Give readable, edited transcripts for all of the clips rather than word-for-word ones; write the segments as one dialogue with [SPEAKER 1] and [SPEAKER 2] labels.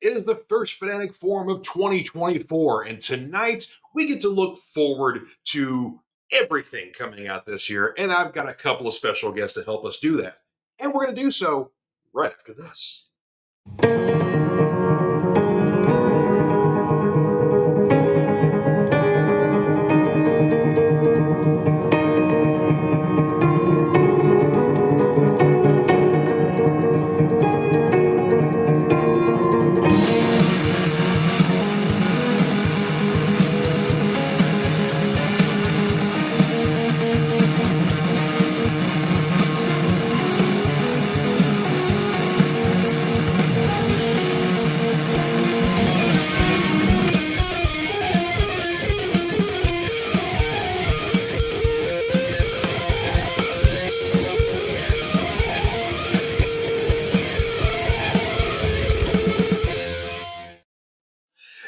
[SPEAKER 1] It is the first Fanatic Forum of 2024, and tonight we get to look forward to everything coming out this year, and I've got a couple of special guests to help us do that. And we're going to do so right after this.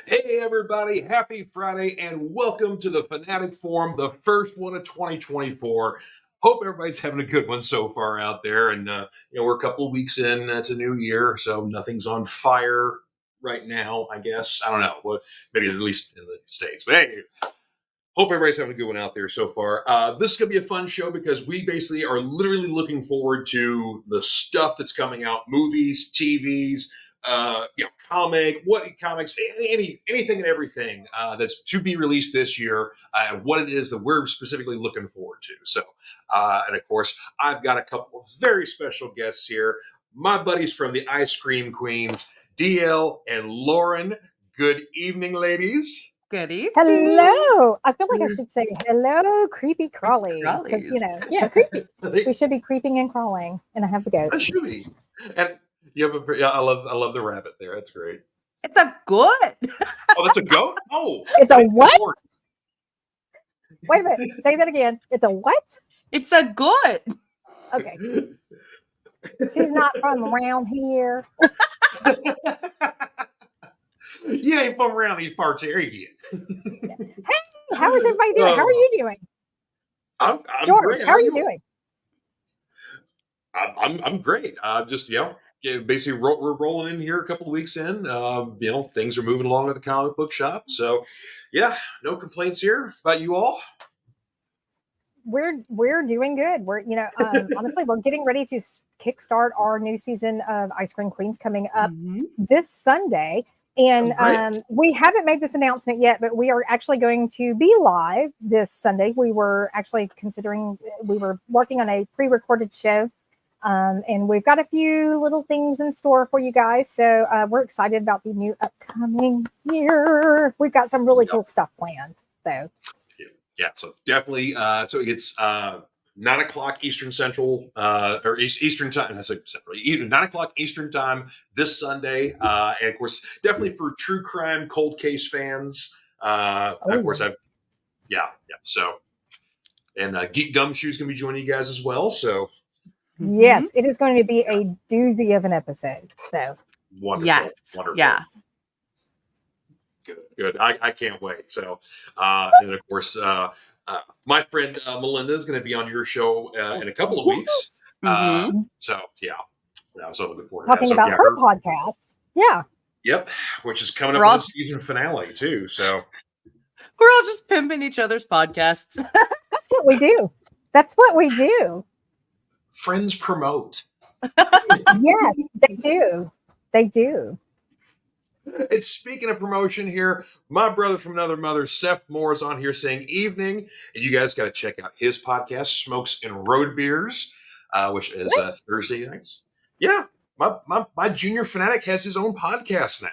[SPEAKER 1] Hey everybody, happy Friday and welcome to the Fanatic Forum, the first one of 2024. Hope everybody's having a good one so far out there, and we're a couple of weeks in to New Year, so nothing's on fire right now, I guess. I don't know, well, maybe at least in the States, but hey, hope everybody's having a good one out there so far. This is going to be a fun show because we basically are literally looking forward to the stuff that's coming out, movies, TVs, comics, anything and everything that's to be released this year, what it is that we're specifically looking forward to. So, and of course, I've got a couple of very special guests here. My buddies from the Ice Cream Queens, DL and Lauren. Good evening, ladies.
[SPEAKER 2] Good evening.
[SPEAKER 3] Hello. I feel like I should say hello, creepy crawlies. Because, creepy. We should be creeping and crawling. And I have the goat.
[SPEAKER 1] That should be. And you have I love the rabbit there. That's great.
[SPEAKER 2] It's a goat.
[SPEAKER 1] Oh, that's a goat? Oh.
[SPEAKER 3] It's a what? Wait a minute. Say that again. It's a what?
[SPEAKER 2] It's a goat.
[SPEAKER 3] Okay. She's not from around here.
[SPEAKER 1] You ain't from around these parts here yet.
[SPEAKER 3] Hey, how is everybody doing? How are you doing?
[SPEAKER 1] I'm
[SPEAKER 3] George,
[SPEAKER 1] great.
[SPEAKER 3] how are you doing?
[SPEAKER 1] I'm great. Basically we're rolling in here a couple of weeks in. Things are moving along at the comic book shop. So, yeah, no complaints here. How about you all?
[SPEAKER 3] We're doing good. We're honestly we're getting ready to kickstart our new season of Ice Cream Queens coming up this Sunday. And we haven't made this announcement yet, but we are actually going to be live this Sunday. We were actually we were working on a pre-recorded show. And we've got a few little things in store for you guys. So we're excited about the new upcoming year. We've got some really cool stuff planned. So
[SPEAKER 1] so definitely. So it's 9:00 Eastern Central or Eastern time. I say separately, 9:00 Eastern time this Sunday. And of course, definitely for true crime cold case fans. Of course, So, and Geek Gumshoe's gonna be joining you guys as well. So.
[SPEAKER 3] Yes, it is going to be a doozy of an episode. So
[SPEAKER 1] wonderful.
[SPEAKER 2] Yes.
[SPEAKER 1] Wonderful.
[SPEAKER 2] Yeah.
[SPEAKER 1] Good. I can't wait. So, and of course, my friend Melinda is going to be on your show in a couple of weeks. So, yeah. I'm so looking forward to
[SPEAKER 3] talking about her podcast. Yeah.
[SPEAKER 1] Yep. Which is coming up with the season finale, too. So,
[SPEAKER 2] we're all just pimping each other's podcasts.
[SPEAKER 3] That's what we do. That's what we do.
[SPEAKER 1] Friends promote.
[SPEAKER 3] Yes, they do. They do.
[SPEAKER 1] And speaking of promotion here, my brother from another mother, Seth Moore, is on here saying evening. And you guys got to check out his podcast, Smokes and Road Beers, which is Thursday nights. Yeah. My junior fanatic has his own podcast now.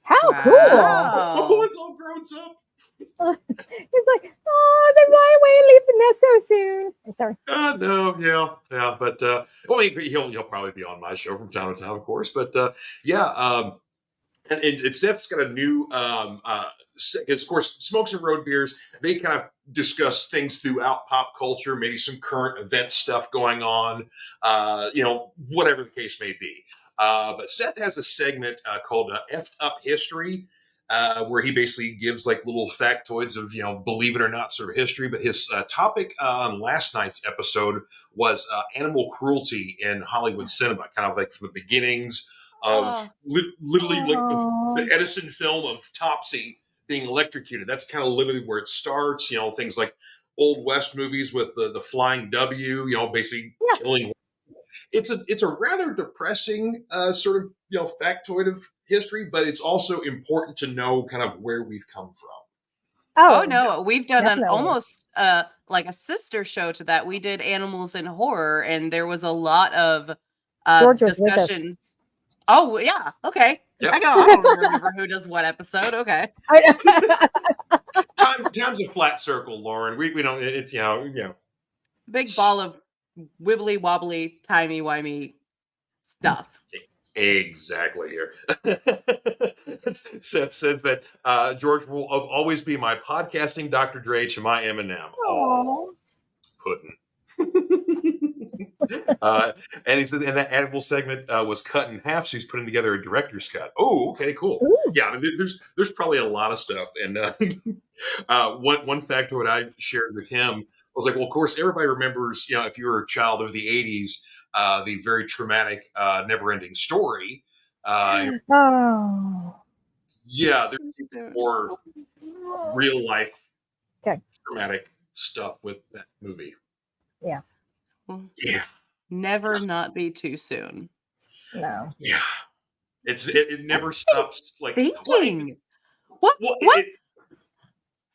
[SPEAKER 3] How cool.
[SPEAKER 1] Oh, it's all grown up.
[SPEAKER 3] He's like, oh, then why are we leaving this so soon? I'm sorry.
[SPEAKER 1] No, yeah, but he'll probably be on my show from time to time, of course. But and Seth's got a new of course, Smokes and Road Beers. They kind of discuss things throughout pop culture, maybe some current event stuff going on, whatever the case may be. But Seth has a segment called F'd Up History. Where he basically gives like little factoids of, believe it or not sort of history. But his topic on last night's episode was animal cruelty in Hollywood cinema, kind of like from the beginnings of literally like the Edison film of Topsy being electrocuted. That's kind of literally where it starts. You know, things like Old West movies with the Flying W, you know, basically killing. It's a rather depressing sort of, you know, factoid of history, but it's also important to know kind of where we've come from.
[SPEAKER 2] Oh no, we've done
[SPEAKER 3] definitely.
[SPEAKER 2] an almost like a sister show to that. We did Animals in Horror, and there was a lot of discussions. Oh yeah, okay. Yep. I don't remember who does what episode. Okay.
[SPEAKER 1] Time's a flat circle, Lauren. We don't. It's you know.
[SPEAKER 2] Big ball of wibbly wobbly timey wimey stuff.
[SPEAKER 1] Exactly here. Seth says that George will always be my podcasting Dr. Dre to my Eminem. Oh, pudding. And he said, and that animal segment was cut in half, so he's putting together a director's cut. Oh, okay, cool. Ooh. Yeah, I mean, there's probably a lot of stuff. And one factoid I shared with him was like, well, of course, everybody remembers, you know, if you were a child of the '80s, the very traumatic Never-Ending Story. Yeah, there's more real life traumatic stuff with that movie.
[SPEAKER 3] Yeah.
[SPEAKER 1] Yeah.
[SPEAKER 2] Never not be too soon.
[SPEAKER 3] No.
[SPEAKER 1] Yeah. It never stops. Like
[SPEAKER 2] thinking. What?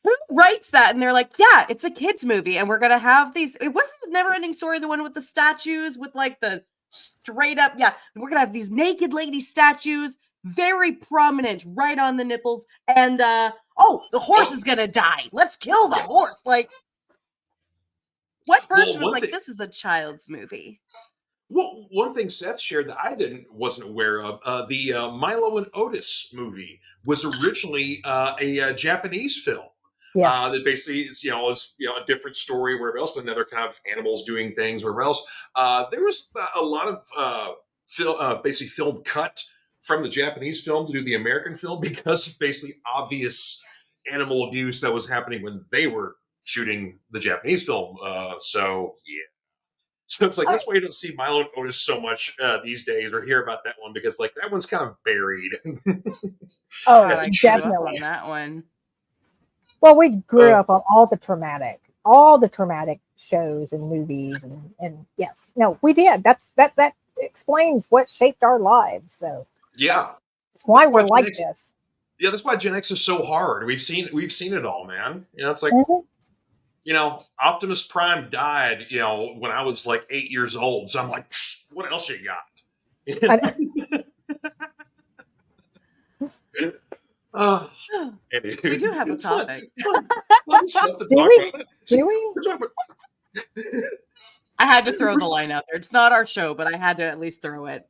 [SPEAKER 2] Who writes that? And they're like, yeah, it's a kid's movie, and we're gonna have these. It wasn't the Never-Ending Story, the one with the statues with like the straight up. Yeah, we're gonna have these naked lady statues, very prominent, right on the nipples, and the horse is gonna die. Let's kill the horse. Like, what person was like, this is a child's movie?
[SPEAKER 1] Well, one thing Seth shared that I wasn't aware of, the Milo and Otis movie was originally a Japanese film. Yes. That basically is a different story wherever else, but another kind of animals doing things wherever else. There was a lot of basically film cut from the Japanese film to do the American film because of basically obvious animal abuse that was happening when they were shooting the Japanese film. So it's like that's why you don't see Milo and Otis so much these days or hear about that one because like that one's kind of buried.
[SPEAKER 3] Definitely
[SPEAKER 2] on that one.
[SPEAKER 3] Well, we grew up on all the traumatic shows and movies, and yes, no, we did. That explains what shaped our lives. So
[SPEAKER 1] yeah,
[SPEAKER 3] that's why we're like this.
[SPEAKER 1] Yeah, that's why Gen X is so hard. We've seen it all, man. You know, it's like Optimus Prime died. You know, when I was like 8 years old. So I'm like, what else you got?
[SPEAKER 2] Anyway, we do have a topic.
[SPEAKER 3] Fun stuff to talk about. Do we?
[SPEAKER 2] I had to throw the line out there. It's not our show, but I had to at least throw it.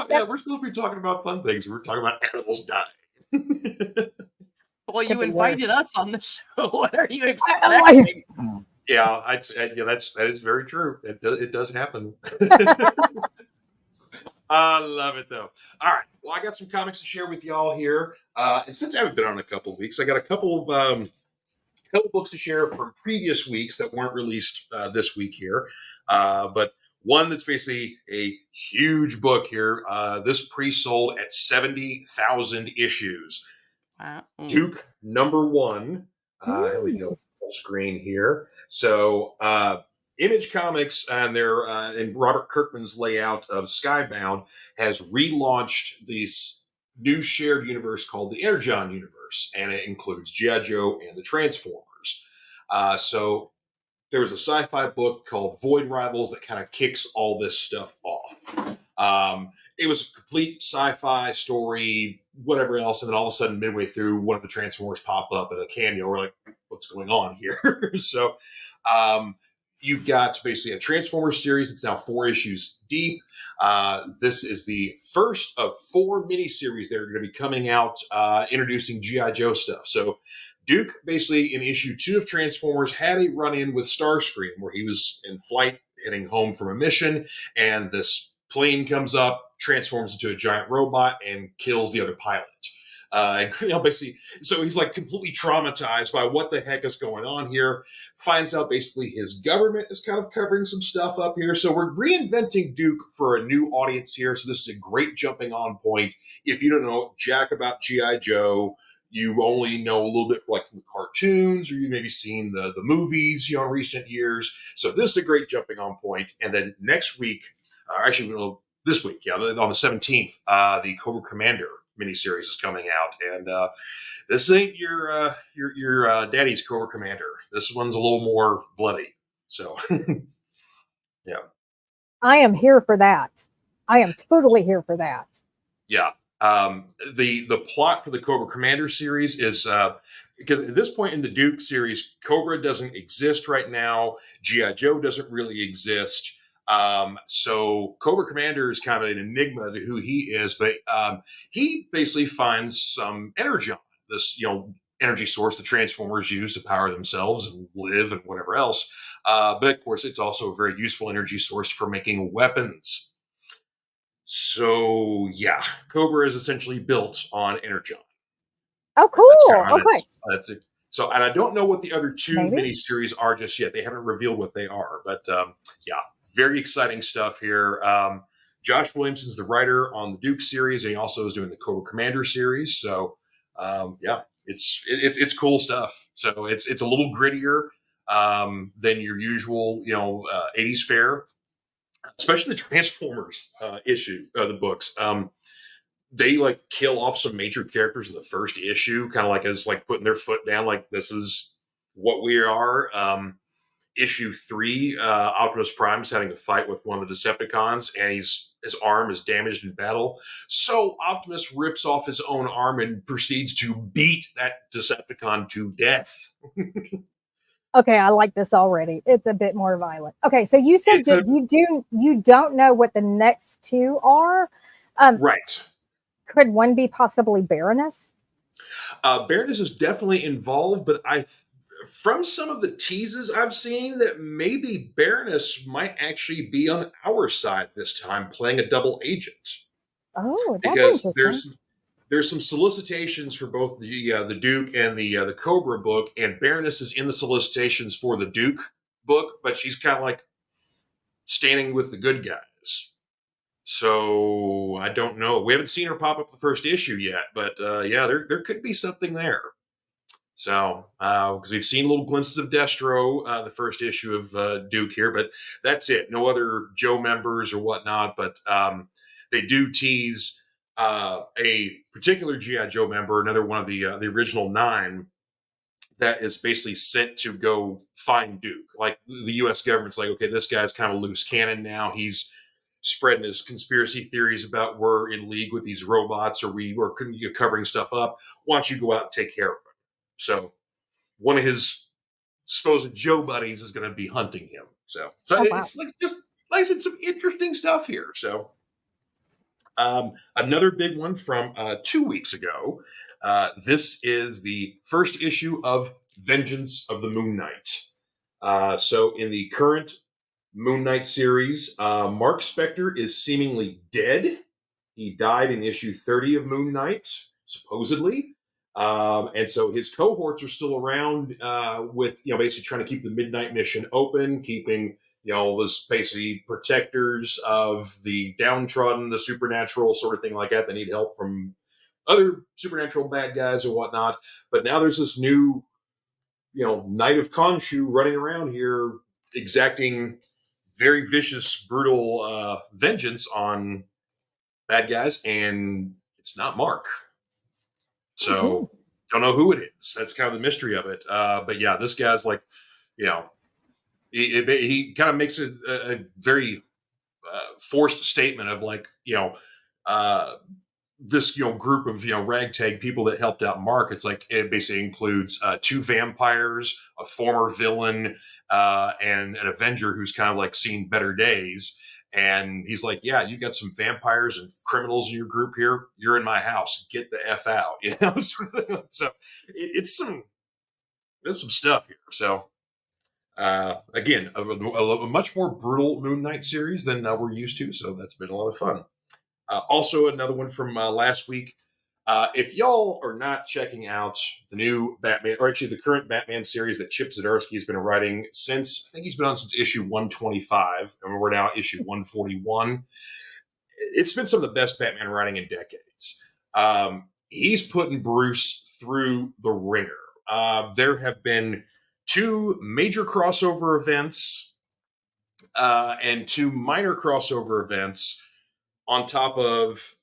[SPEAKER 1] Yeah, we're supposed to be talking about fun things. We're talking about animals dying.
[SPEAKER 2] Well, you invited us on the show. What are you expecting?
[SPEAKER 1] Yeah, that is very true. It does happen. I love it though. All right. Well, I got some comics to share with y'all here. And since I haven't been on a couple of weeks, I got a couple of books to share from previous weeks that weren't released this week here. But one that's basically a huge book here. This pre-sold at 70,000 issues. Wow. Duke #1. Here we go. Full screen here. So Image Comics and their and Robert Kirkman's layout of Skybound has relaunched this new shared universe called the Energon universe, and it includes G.I. Joe and the Transformers. So there was a sci-fi book called Void Rivals that kind of kicks all this stuff off. It was a complete sci-fi story, whatever else, and then all of a sudden, midway through, one of the Transformers pop up in a cameo. We're like, what's going on here? So you've got basically a Transformers series. It's now 4 issues deep. This is the first of 4 miniseries that are going to be coming out introducing G.I. Joe stuff. So Duke, basically in issue 2 of Transformers, had a run-in with Starscream where he was in flight heading home from a mission, and this plane comes up, transforms into a giant robot, and kills the other pilot. Basically, so he's like completely traumatized by what the heck is going on here. Finds out basically his government is kind of covering some stuff up here. So we're reinventing Duke for a new audience here. So this is a great jumping on point. If you don't know jack about G.I. Joe, you only know a little bit like from the cartoons, or you maybe seen the movies, in recent years. So this is a great jumping on point. And then next week, this week, on the 17th, the Cobra Commander miniseries is coming out, and this ain't your daddy's Cobra Commander. This one's a little more bloody. So, yeah,
[SPEAKER 3] I am here for that. I am totally here for that.
[SPEAKER 1] Yeah. The plot for the Cobra Commander series is because at this point in the Duke series, Cobra doesn't exist right now. G.I. Joe doesn't really exist. So Cobra Commander is kind of an enigma to who he is, but he basically finds some energon, this energy source the Transformers use to power themselves and live and whatever else. But of course, it's also a very useful energy source for making weapons. So yeah, Cobra is essentially built on energon.
[SPEAKER 3] Oh, cool.
[SPEAKER 1] That's it. So, and I don't know what the other two
[SPEAKER 3] Maybe.
[SPEAKER 1] miniseries are just yet. They haven't revealed what they are, but yeah, very exciting stuff here. Josh Williamson's the writer on the Duke series, and he also is doing the Cobra Commander series. So, yeah, it's cool stuff. So it's a little grittier than your usual 80s fare, especially the Transformers issue of the books. They like kill off some major characters in the first issue, kind of like as like putting their foot down, like this is what we are. Issue 3, Optimus Prime is having a fight with one of the Decepticons, and his arm is damaged in battle. So Optimus rips off his own arm and proceeds to beat that Decepticon to death.
[SPEAKER 3] Okay, I like this already. It's a bit more violent. Okay, so you said that you don't know what the next two are.
[SPEAKER 1] Right.
[SPEAKER 3] Could one be possibly Baroness?
[SPEAKER 1] Baroness is definitely involved, but from some of the teases I've seen, that maybe Baroness might actually be on our side this time, playing a double agent.
[SPEAKER 3] Oh, that's
[SPEAKER 1] because
[SPEAKER 3] interesting.
[SPEAKER 1] there's some solicitations for both the Duke and the Cobra book, and Baroness is in the solicitations for the Duke book, but she's kind of like standing with the good guys. So I don't know. We haven't seen her pop up the first issue yet, but yeah, there could be something there. So because we've seen little glimpses of Destro, the first issue of Duke here, but that's it. No other Joe members or whatnot. But they do tease a particular GI Joe member, another one of the original 9, that is basically sent to go find Duke. Like the U.S. government's like, okay, this guy's kind of a loose cannon now. He's spreading his conspiracy theories about we're in league with these robots, or we're covering stuff up. Why don't you go out and take care of him? So one of his supposed Joe buddies is going to be hunting him. So it's like just like I said, some interesting stuff here. So another big one from 2 weeks ago. This is the first issue of Vengeance of the Moon Knight. So in the current Moon Knight series, Mark Spector is seemingly dead. He died in issue 30 of Moon Knight, supposedly. And so his cohorts are still around with, basically trying to keep the Midnight Mission open, keeping, was basically protectors of the downtrodden, the supernatural sort of thing like that. They need help from other supernatural bad guys and whatnot. But now there's this new, Knight of Khonshu running around here exacting very vicious, brutal vengeance on bad guys, and it's not Mark. So don't know who it is. That's kind of the mystery of it. But yeah, this guy's like, he kind of makes a very forced statement of like, this group of ragtag people that helped out Mark. It's like it basically includes 2 vampires, a former villain, and an Avenger who's kind of like seen better days. And he's like, yeah, you got some vampires and criminals in your group here. You're in my house. Get the F out. So there's some stuff here. So again, a much more brutal Moon Knight series than we're used to. So that's been a lot of fun. Also, another one from last week, If y'all are not checking out the new Batman, or actually the current Batman series that Chip Zdarsky has been writing since, I think he's been on since issue 125, and we're now at issue 141. It's been some of the best Batman writing in decades. He's putting Bruce through the ringer. There have been 2 major crossover events and 2 minor crossover events on top of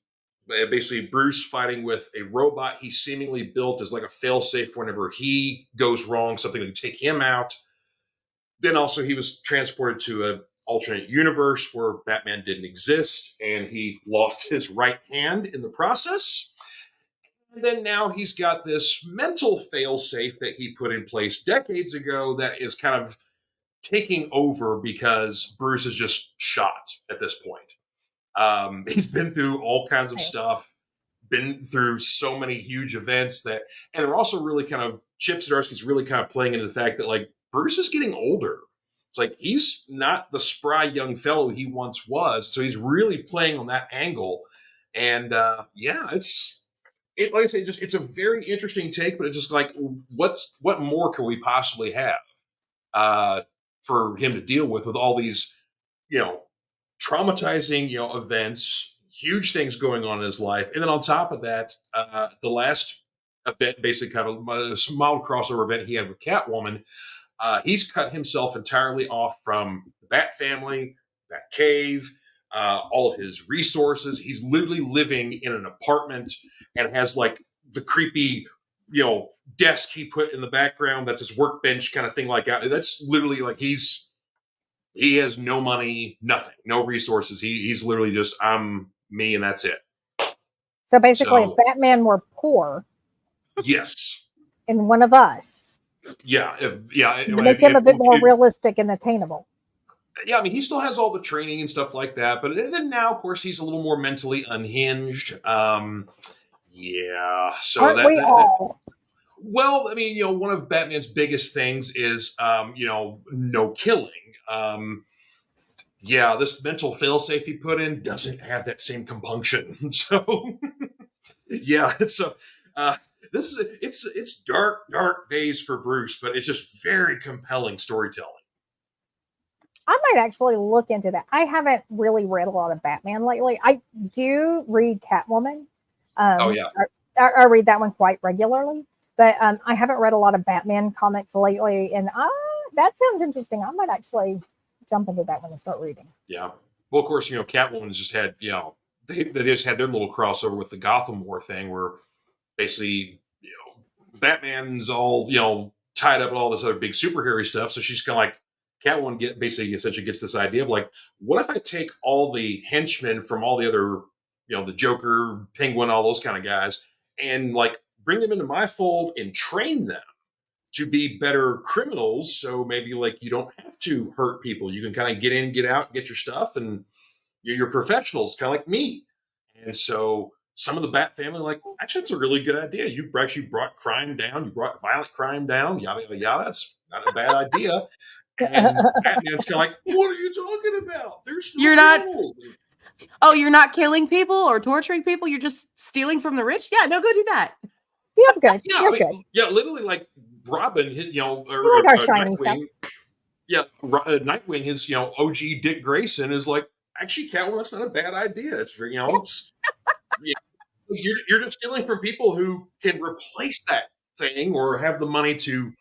[SPEAKER 1] basically Bruce fighting with a robot he seemingly built as like a failsafe whenever he goes wrong, something to take him out. Then also he was transported to an alternate universe where Batman didn't exist and he lost his right hand in the process. And then now he's got this mental failsafe that he put in place decades ago that is kind of taking over because Bruce is just shot at this point. He's been through all kinds of stuff, been through so many huge events that, and they're also really kind of, Chip Zdarsky's really kind of playing into the fact that like Bruce is getting older. It's like he's not the spry young fellow he once was, so he's really playing on that angle. And like I say, it's a very interesting take, but it's just like what more can we possibly have for him to deal with all these, traumatizing, events, huge things going on in his life. And then on top of that, the last event, basically kind of a mild crossover event he had with Catwoman, he's cut himself entirely off from the Bat family, Bat Cave, all of his resources. He's literally living in an apartment and has like the creepy, desk he put in the background. That's his workbench kind of thing like that. That's literally like he has no money, nothing, no resources. He's literally just, I'm me and that's it.
[SPEAKER 3] So basically, if Batman were poor,
[SPEAKER 1] yes,
[SPEAKER 3] and one of us,
[SPEAKER 1] make
[SPEAKER 3] him a bit more realistic and attainable.
[SPEAKER 1] Yeah, I mean, he still has all the training and stuff like that, but then now, of course, he's a little more mentally unhinged. So
[SPEAKER 3] aren't we all?
[SPEAKER 1] Well, I mean, one of Batman's biggest things is, no killing. This mental failsafe he put in doesn't have that same compunction. So, it's dark days for Bruce, but it's just very compelling storytelling.
[SPEAKER 3] I might actually look into that. I haven't really read a lot of Batman lately. I do read Catwoman. I read that one quite regularly, but I haven't read a lot of Batman comics lately, and that sounds interesting. I might actually jump into that one and start reading.
[SPEAKER 1] Yeah. Well, of course, Catwoman's just had, they just had their little crossover with the Gotham War thing where basically, Batman's all, tied up with all this other big superhero stuff. So she's kind of like, Catwoman essentially gets this idea of like, what if I take all the henchmen from all the other, the Joker, Penguin, all those kind of guys, and like bring them into my fold and train them to be better criminals. So maybe like you don't have to hurt people. You can kind of get in, get out, get your stuff, and you're professionals, kind of like me. And so some of the Bat family, like, actually, it's a really good idea. You've actually brought crime down. You brought violent crime down. Yada, yada, yada. That's not a bad idea. And Batman's kind of like, what are you talking about? There's no rules.
[SPEAKER 2] You're not killing people or torturing people. You're just stealing from the rich. Yeah, no, go do that.
[SPEAKER 3] Yeah, good.
[SPEAKER 1] Literally, like Robin,
[SPEAKER 3] Nightwing.
[SPEAKER 1] Yeah, Nightwing, his OG Dick Grayson is like, actually, Catwoman, that's not a bad idea. It's you're just stealing from people who can replace that thing or have the money to.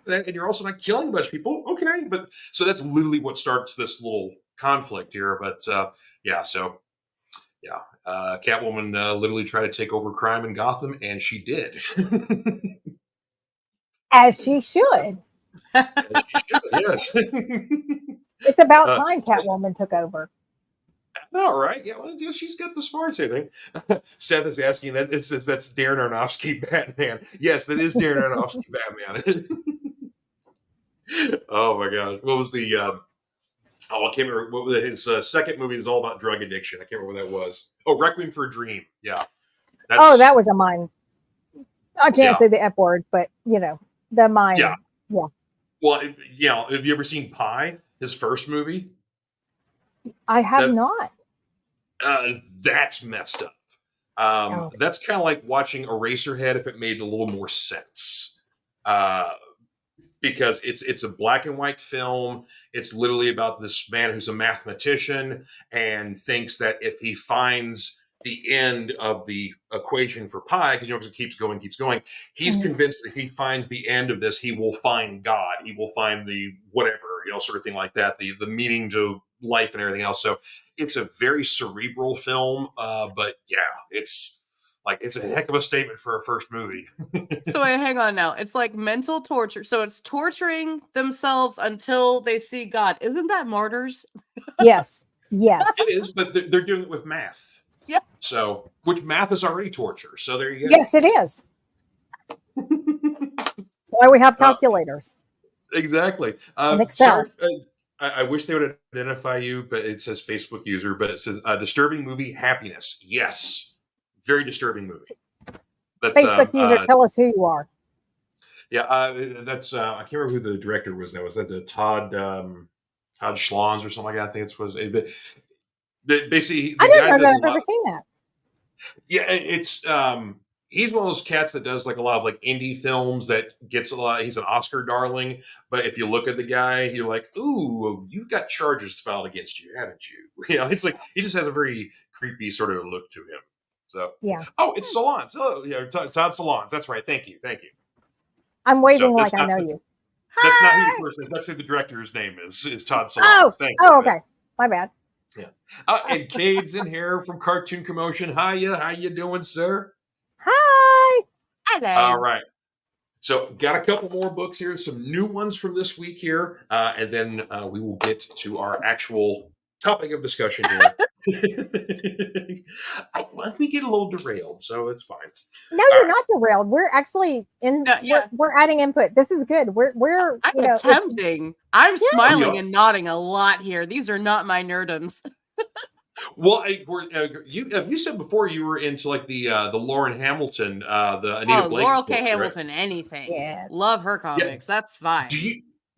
[SPEAKER 1] And you're also not killing a bunch of people. Okay, but so that's literally what starts this little conflict here. But Catwoman literally tried to take over crime in Gotham, and she did.
[SPEAKER 3] As she should.
[SPEAKER 1] Yes.
[SPEAKER 3] It's about time Catwoman took over.
[SPEAKER 1] All right. Yeah, well, she's got the smarts, I think. Seth is asking that. It says that's Darren Aronofsky Batman. Yes, that is Darren Aronofsky Batman. Oh my gosh. What was the I can't remember what was his second movie was all about drug addiction. I can't remember what that was. Oh, Requiem for a Dream. Yeah.
[SPEAKER 3] That was a mine. I can't say the F word, but the mine.
[SPEAKER 1] Yeah. Well, have you ever seen Pi, his first movie?
[SPEAKER 3] I have not.
[SPEAKER 1] That's messed up. That's kind of like watching Eraserhead if it made a little more sense. Because it's a black and white film. It's literally about this man who's a mathematician and thinks that if he finds the end of the equation for pi, because it keeps going, he's convinced that if he finds the end of this, he will find God. He will find the whatever, sort of thing like that, the meaning to life and everything else. So it's a very cerebral film, but yeah, it's a heck of a statement for a first movie.
[SPEAKER 2] So hang on now. It's like mental torture. So it's torturing themselves until they see God. Isn't that martyrs?
[SPEAKER 3] Yes.
[SPEAKER 1] It is, but they're doing it with math.
[SPEAKER 2] Yeah.
[SPEAKER 1] So, which math is already torture. So there you
[SPEAKER 3] go. Yes, it is. That's why we have calculators.
[SPEAKER 1] Exactly.
[SPEAKER 3] And Excel.
[SPEAKER 1] Sorry, I wish they would identify you, but it says Facebook user, but it says disturbing movie, Happiness. Yes. Very disturbing movie. That's,
[SPEAKER 3] Facebook user, tell us who you are.
[SPEAKER 1] Yeah, that's I can't remember who the director was. Was that the Todd Schlons or something like that? I think it was. But basically,
[SPEAKER 3] I don't know that I've ever seen that.
[SPEAKER 1] Yeah, it's he's one of those cats that does like a lot of like indie films that gets a lot. He's an Oscar darling, but if you look at the guy, you're like, ooh, you've got charges filed against you, haven't you? It's like he just has a very creepy sort of look to him. So
[SPEAKER 3] yeah.
[SPEAKER 1] Oh, it's Salons. Oh, yeah, Todd Salons. That's right. Thank you.
[SPEAKER 3] I'm waving like I know you.
[SPEAKER 1] That's not who the person is. That's who the director's name is. Is Todd Salons. Thank you.
[SPEAKER 3] Oh, okay. My bad.
[SPEAKER 1] Yeah. And Cade's in here from Cartoon Commotion. Hiya. How you doing, sir?
[SPEAKER 3] Hi.
[SPEAKER 2] Hello.
[SPEAKER 1] All right. So got a couple more books here, some new ones from this week here, and then we will get to our actual topic of discussion here. We get a little derailed, so it's fine.
[SPEAKER 3] No, you're not derailed. We're actually we're adding input. This is good. I'm
[SPEAKER 2] attempting. I'm smiling and nodding a lot here. These are not my nerdums.
[SPEAKER 1] Well, you said before you were into like the Lauren Hamilton, the Anita Blake.
[SPEAKER 2] Laurel K. Hamilton, right? Anything. Yeah. Love her comics. Yeah. That's fine.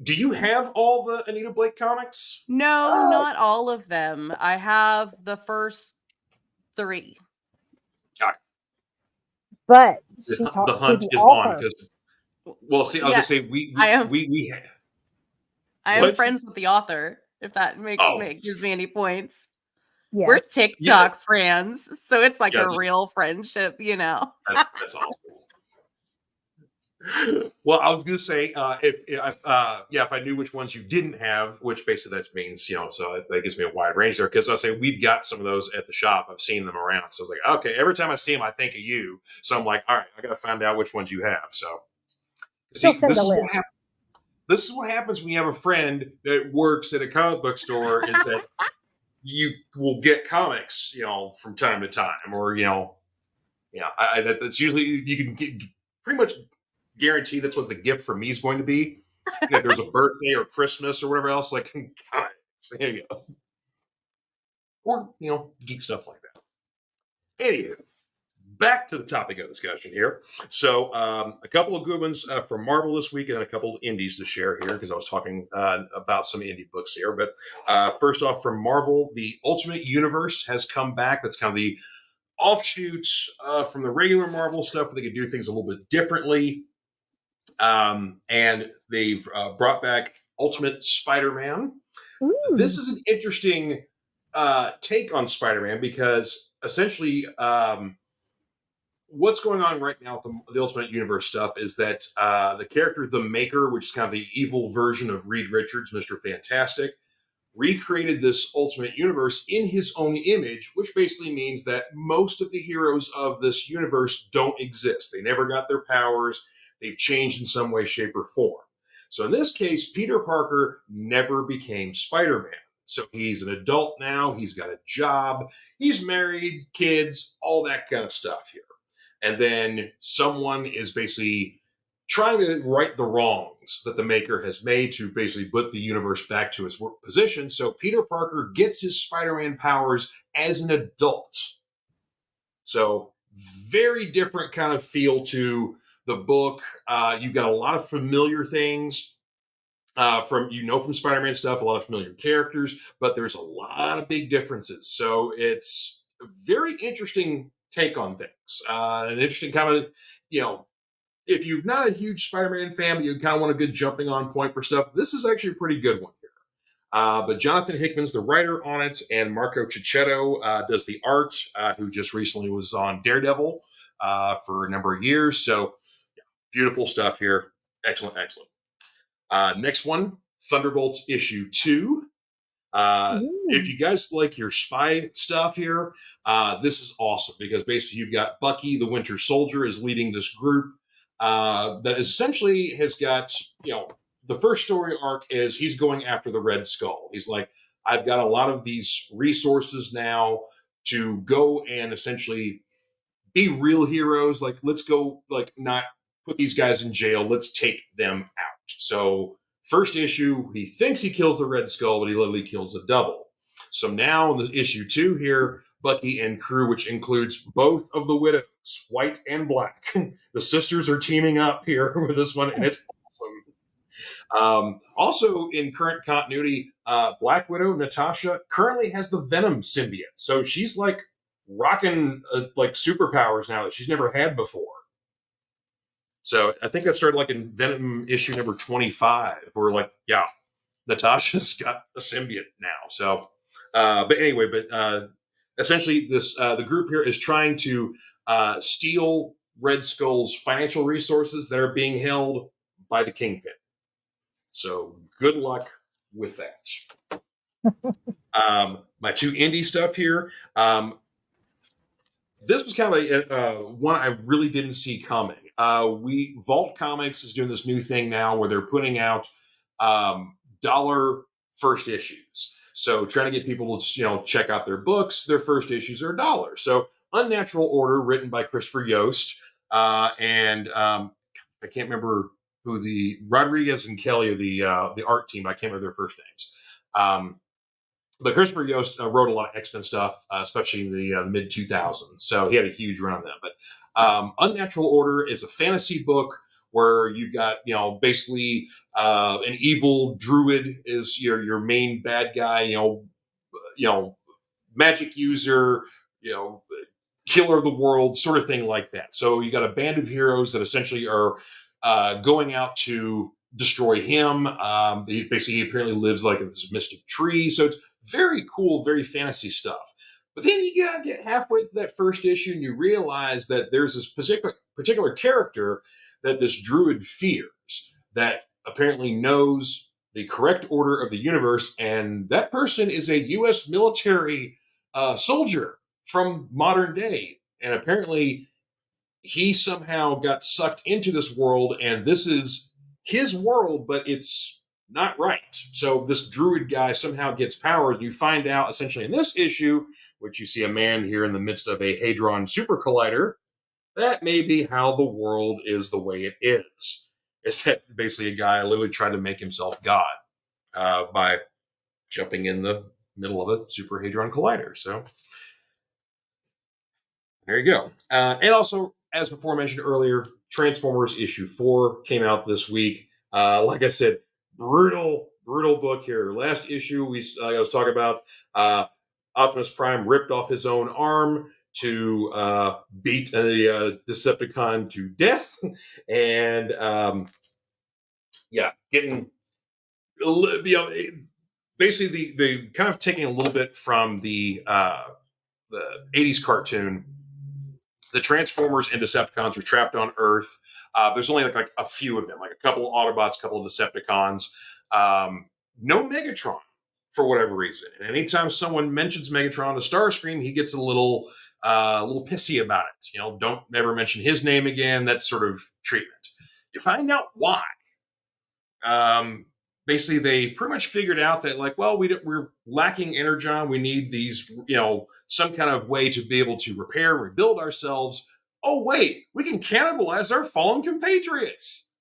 [SPEAKER 1] Do you have all the Anita Blake comics?
[SPEAKER 2] No, not all of them. I have the first 3.
[SPEAKER 3] But she talks
[SPEAKER 1] the hunt
[SPEAKER 3] to
[SPEAKER 1] is on because. Well, see, I was gonna say
[SPEAKER 2] I am friends with the author. If that gives me any points. Yes. We're TikTok friends, so it's like a real friendship,
[SPEAKER 1] That's awesome. Well, I was going to say, if I knew which ones you didn't have, which basically that means, so that gives me a wide range there. Because I'll say we've got some of those at the shop. I've seen them around. So I was like, okay, every time I see them, I think of you. So I'm like, all right, I got to find out which ones you have. So see, this is what happens when you have a friend that works at a comic book store is that you will get comics, from time to time, or, that's usually, you can get pretty much guarantee that's what the gift from me is going to be. If there's a birthday or Christmas or whatever else, like, so here you go. Or, geek stuff like that. Anywho, back to the topic of discussion here. So a couple of good ones from Marvel this week and then a couple of indies to share here because I was talking about some indie books here. But first off, from Marvel, the Ultimate Universe has come back. That's kind of the offshoots from the regular Marvel stuff where they could do things a little bit differently. And they've brought back Ultimate Spider-Man. Ooh. This is an interesting take on Spider-Man because essentially what's going on right now with the Ultimate Universe stuff is that the character The Maker, which is kind of the evil version of Reed Richards, Mr. Fantastic, recreated this Ultimate Universe in his own image, which basically means that most of the heroes of this universe don't exist. They never got their powers. They've changed in some way, shape, or form. So in this case, Peter Parker never became Spider-Man. So he's an adult now. He's got a job. He's married, kids, all that kind of stuff here. And then someone is basically trying to right the wrongs that the Maker has made to basically put the universe back to its position. So Peter Parker gets his Spider-Man powers as an adult. So very different kind of feel to the book. You've got a lot of familiar things from Spider-Man stuff, a lot of familiar characters, but there's a lot of big differences. So it's a very interesting take on things. An interesting kind of, if you're not a huge Spider-Man fan, but you kind of want a good jumping on point for stuff, this is actually a pretty good one here. But Jonathan Hickman's the writer on it, and Marco Cicchetto does the art, who just recently was on Daredevil for a number of years. So, yeah, beautiful stuff here. Excellent, excellent. Next one, Thunderbolts issue 2. If you guys like your spy stuff here, this is awesome because basically you've got Bucky, the Winter Soldier, is leading this group that essentially has got, the first story arc is he's going after the Red Skull. He's like, I've got a lot of these resources now to go and essentially be real heroes. Like, let's go, like, not put these guys in jail. Let's take them out. So first issue, he thinks he kills the Red Skull, but he literally kills a double. So now in the issue 2 here, Bucky and crew, which includes both of the Widows, White and Black. The sisters are teaming up here with this one, and it's awesome. Also, in current continuity, Black Widow, Natasha, currently has the Venom symbiote. So she's like rocking like superpowers now that she's never had before. So I think that started like in Venom issue number 25, where like, yeah, Natasha's got a symbiote now. So, but anyway, essentially this, the group here is trying to steal Red Skull's financial resources that are being held by the Kingpin. So good luck with that. My 2 indie stuff here. This was kind of one I really didn't see coming. Vault Comics is doing this new thing now where they're putting out dollar first issues. So trying to get people to check out their books. Their first issues are $1. So Unnatural Order, written by Christopher Yost, and I can't remember who the Rodriguez and Kelly are the art team. I can't remember their first names. But Christopher Yost wrote a lot of X-Men stuff, especially in the mid 2000s. So he had a huge run on them. But Unnatural Order is a fantasy book where you've got, basically an evil druid is your main bad guy, magic user, killer of the world, sort of thing like that. So you got a band of heroes that essentially are going out to destroy him. He apparently lives like in this mystic tree. So it's very cool, very fantasy stuff. But then you gotta get halfway through that first issue and you realize that there's this particular character that this druid fears that apparently knows the correct order of the universe, and that person is a U.S. military soldier from modern day. And apparently he somehow got sucked into this world, and this is his world, but it's not right. So this druid guy somehow gets powers. You find out essentially in this issue, which you see a man here in the midst of a Hadron super collider, that may be how the world is the way it is. Is that basically a guy literally tried to make himself God by jumping in the middle of a super Hadron collider. So there you go. And also, as before mentioned earlier, Transformers issue 4 came out this week. Like I said, brutal book here. Last issue, I was talking about Optimus Prime ripped off his own arm to beat a Decepticon to death, and getting basically the kind of taking a little bit from the 80s cartoon. The Transformers and Decepticons are trapped on Earth. There's only like a few of them, like a couple of Autobots, a couple of Decepticons. No Megatron for whatever reason. And anytime someone mentions Megatron to Starscream, he gets a little pissy about it. Don't ever mention his name again. That sort of treatment. You find out why. Basically, they pretty much figured out that we're lacking energon. We need these, some kind of way to be able to repair, rebuild ourselves. Oh, wait, we can cannibalize our fallen compatriots.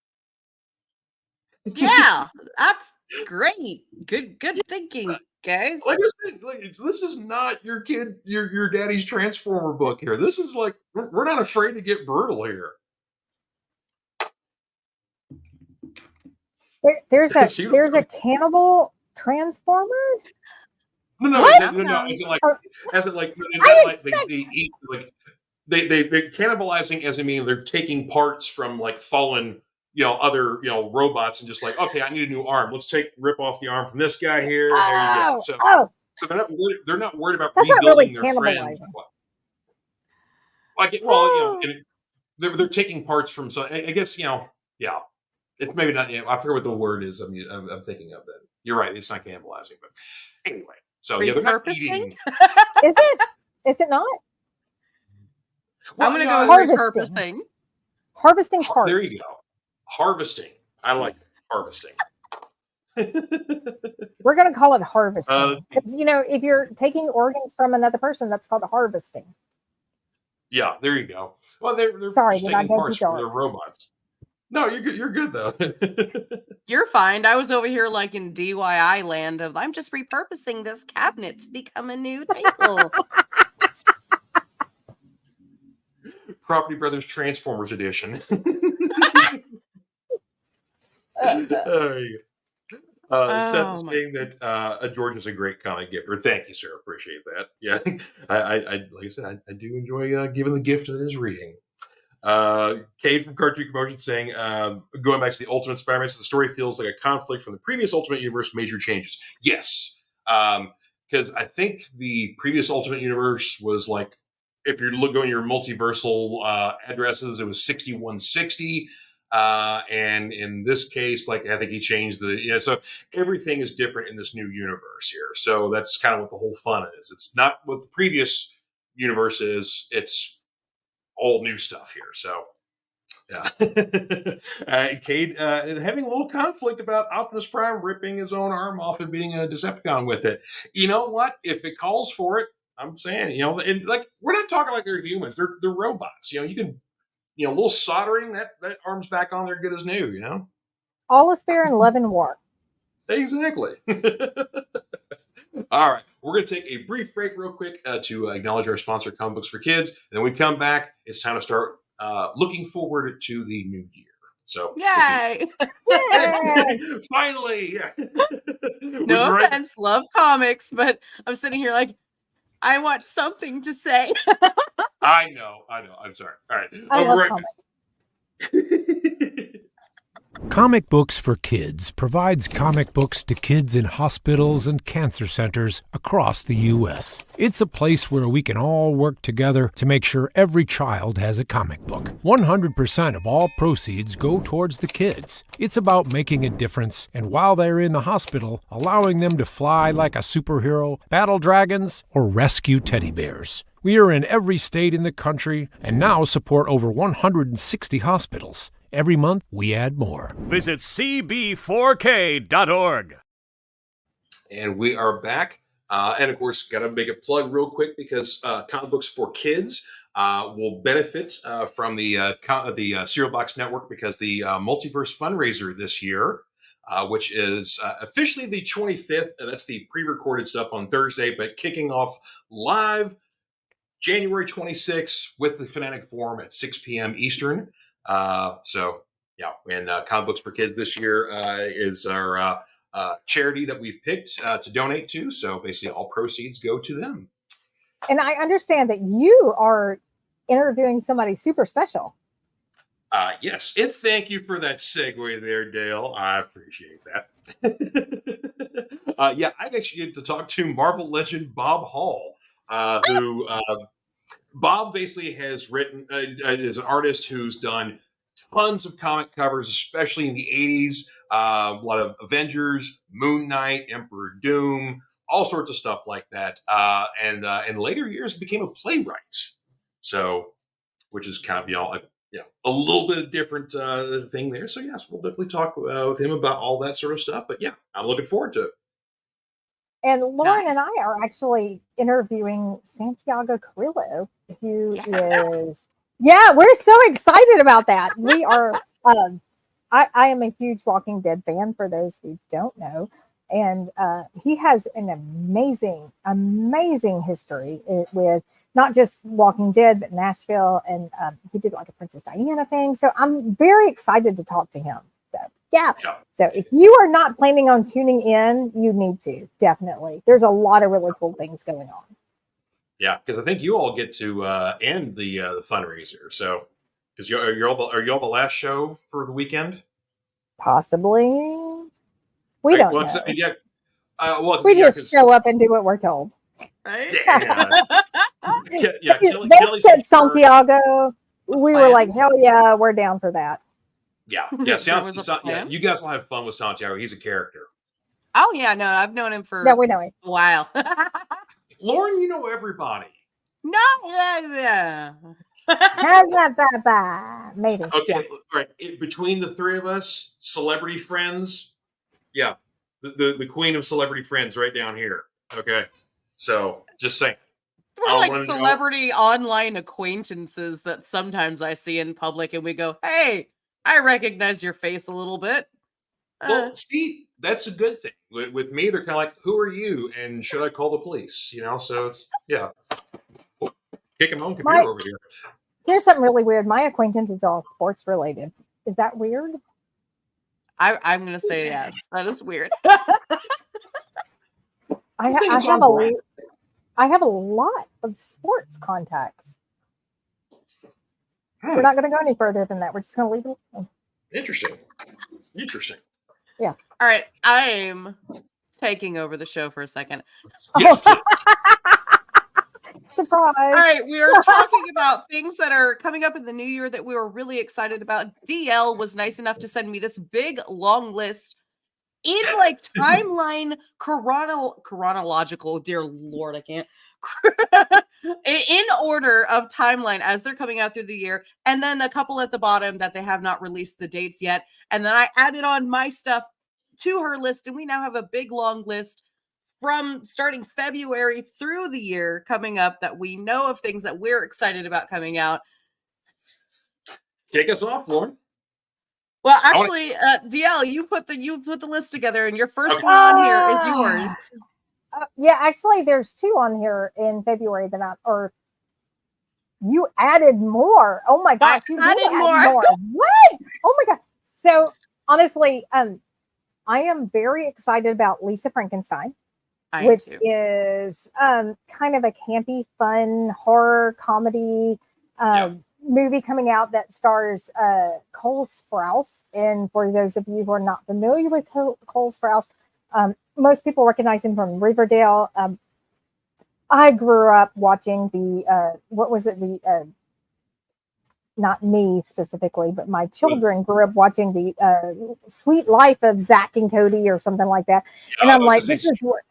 [SPEAKER 2] Yeah, that's great. Good thinking, guys.
[SPEAKER 1] Like I said, this is not your kid, your daddy's Transformer book here. This is like, we're not afraid to get brutal here.
[SPEAKER 3] There's a cannibal Transformer?
[SPEAKER 1] No. As in like, they eat like. they're cannibalizing, as I mean they're taking parts from like fallen other robots and just like, okay, I need a new arm. Let's rip off the arm from this guy here. There you go. So they're not worried about
[SPEAKER 3] that's
[SPEAKER 1] rebuilding
[SPEAKER 3] not really
[SPEAKER 1] their friends. They're taking parts from some. I guess yeah. It's maybe not. I forget what the word is. I'm thinking of it. You're right. It's not cannibalizing, but anyway. So they're not eating.
[SPEAKER 3] Is it? Is it not?
[SPEAKER 2] Well, I'm going to go with repurposing.
[SPEAKER 3] Harvesting parts.
[SPEAKER 1] There you go. Harvesting. I like harvesting.
[SPEAKER 3] We're going to call it harvesting because if you're taking organs from another person, that's called harvesting.
[SPEAKER 1] Yeah, there you go. Well, they're
[SPEAKER 3] sorry,
[SPEAKER 1] just taking parts from their robots. No, you're good. You're good though.
[SPEAKER 2] You're fine. I was over here like in DIY land of I'm just repurposing this cabinet to become a new table.
[SPEAKER 1] Property Brothers Transformers Edition. There you go. Seth is saying that George is a great comic gifter. Thank you, sir. Appreciate that. Yeah, I like I said, I do enjoy giving the gift that is reading. Cade from Cartoon Commotion saying, going back to the Ultimate Spider-Man, so the story feels like a conflict from the previous Ultimate Universe, major changes. Yes, because I think the previous Ultimate Universe was like, if you're going your multiversal addresses, it was 6160. And in this case, like I think he changed so everything is different in this new universe here. So that's kind of what the whole fun is. It's not what the previous universe is. It's all new stuff here. So yeah. Cade having a little conflict about Optimus Prime ripping his own arm off and being a Decepticon with it. You know what? If it calls for it, I'm saying, and like we're not talking like they're humans. They're robots. You can a little soldering, that arm's back on there good as new,
[SPEAKER 3] All is fair in love and war.
[SPEAKER 1] Exactly. All right. We're going to take a brief break real quick to acknowledge our sponsor, Comic Books for Kids. And then when we come back, it's time to start looking forward to the new year. So,
[SPEAKER 2] yay!
[SPEAKER 1] Finally!
[SPEAKER 2] No offense, love comics, but I'm sitting here like, I want something to say.
[SPEAKER 1] I know. I'm sorry. All right.
[SPEAKER 3] I love comics.
[SPEAKER 4] Comic Books for Kids provides comic books to kids in hospitals and cancer centers across the U.S. It's a place where we can all work together to make sure every child has a comic book. 100% of all proceeds go towards the kids. It's about making a difference, and while they're in the hospital, allowing them to fly like a superhero, battle dragons, or rescue teddy bears. We are in every state in the country and now support over 160 hospitals. Every month, we add more.
[SPEAKER 5] Visit cb4k.org.
[SPEAKER 1] And we are back. And of course, got to make a plug real quick because Comic Books for Kids will benefit from the Cereal Box Network because the Multiverse fundraiser this year, which is officially the 25th. That's the pre-recorded stuff on Thursday, but kicking off live January 26th with the Fanatic Forum at 6 p.m. Eastern. So yeah, and Comic Books for Kids this year is our charity that we've picked to donate to. So basically all proceeds go to them.
[SPEAKER 3] And I understand that you are interviewing somebody super special.
[SPEAKER 1] Yes, and thank you for that segue there, Dale. I appreciate that. Yeah, I actually get to talk to Marvel legend Bob Hall, who Bob basically has written, is an artist who's done tons of comic covers, especially in the 80s. A lot of Avengers, Moon Knight, Emperor Doom, all sorts of stuff like that. And in later years became a playwright. So, which is kind of, a little bit of different thing there. So yes, we'll definitely talk with him about all that sort of stuff. But yeah, I'm looking forward to it.
[SPEAKER 3] And Lauren and I are actually interviewing Santiago Carrillo, who is, we're so excited about that. We are, I am a huge Walking Dead fan, for those who don't know. And he has an amazing history with not just Walking Dead, but Nashville. And he did like a Princess Diana thing. So I'm very excited to talk to him. So yeah. So if you are not planning on tuning in, you need to, definitely. There's a lot of really cool things going on.
[SPEAKER 1] Yeah, because I think you all get to end the fundraiser. So, because are you all the last show for the weekend?
[SPEAKER 3] Possibly. We don't know. We just show up and do what we're told.
[SPEAKER 2] Right?
[SPEAKER 1] Yeah.
[SPEAKER 3] They said Santiago. We were like, hell yeah, we're down for that.
[SPEAKER 1] Yeah. You guys will have fun with Santiago. He's a character.
[SPEAKER 2] Oh yeah, no, I've known him for
[SPEAKER 3] we know him.
[SPEAKER 2] A while.
[SPEAKER 1] Lauren, you know everybody.
[SPEAKER 2] No, yeah.
[SPEAKER 3] How's that? Maybe.
[SPEAKER 1] Okay, yeah. Right. Between the three of us, celebrity friends. Yeah, the queen of celebrity friends, right down here. Okay, so just saying.
[SPEAKER 2] We're like celebrity online acquaintances that sometimes I see in public, and we go, "Hey, I recognize your face a little bit."
[SPEAKER 1] Well, see, that's a good thing. With me, they're kind of like, "Who are you?" and should I call the police? You know, so it's kicking my own computer over here.
[SPEAKER 3] Here's something really weird. My acquaintance is all sports related. Is that weird?
[SPEAKER 2] I'm going to say yes. That is weird.
[SPEAKER 3] I have a lot of sports contacts. We're not going to go any further than that. We're just going to leave it alone.
[SPEAKER 1] Interesting.
[SPEAKER 3] Yeah.
[SPEAKER 2] All right. I'm taking over the show for a second.
[SPEAKER 1] Yes, please.
[SPEAKER 3] Surprise.
[SPEAKER 2] All right. We are talking about things that are coming up in the new year that we were really excited about. DL was nice enough to send me this big, long list in like timeline chronological. Dear Lord, I can't. In order of timeline as they're coming out through the year, and then a couple at the bottom that they have not released the dates yet, and then I added on my stuff to her list, and we now have a big long list from starting February through the year coming up that we know of things that we're excited about coming out.
[SPEAKER 1] Kick us off, Lauren.
[SPEAKER 2] Well, actually, DL, you put the list together, and your first one on here is yours.
[SPEAKER 3] Yeah, actually, there's two on here in February that you added more. Oh my gosh, you added more. What? Oh my god. So honestly, I am very excited about Lisa Frankenstein, which is kind of a campy, fun horror comedy movie coming out that stars Cole Sprouse. And for those of you who are not familiar with Cole Sprouse, most people recognize him from Riverdale. I grew up watching not me specifically, but my children grew up watching the Sweet Life of Zach and Cody or something like that. And I'm like, this is what,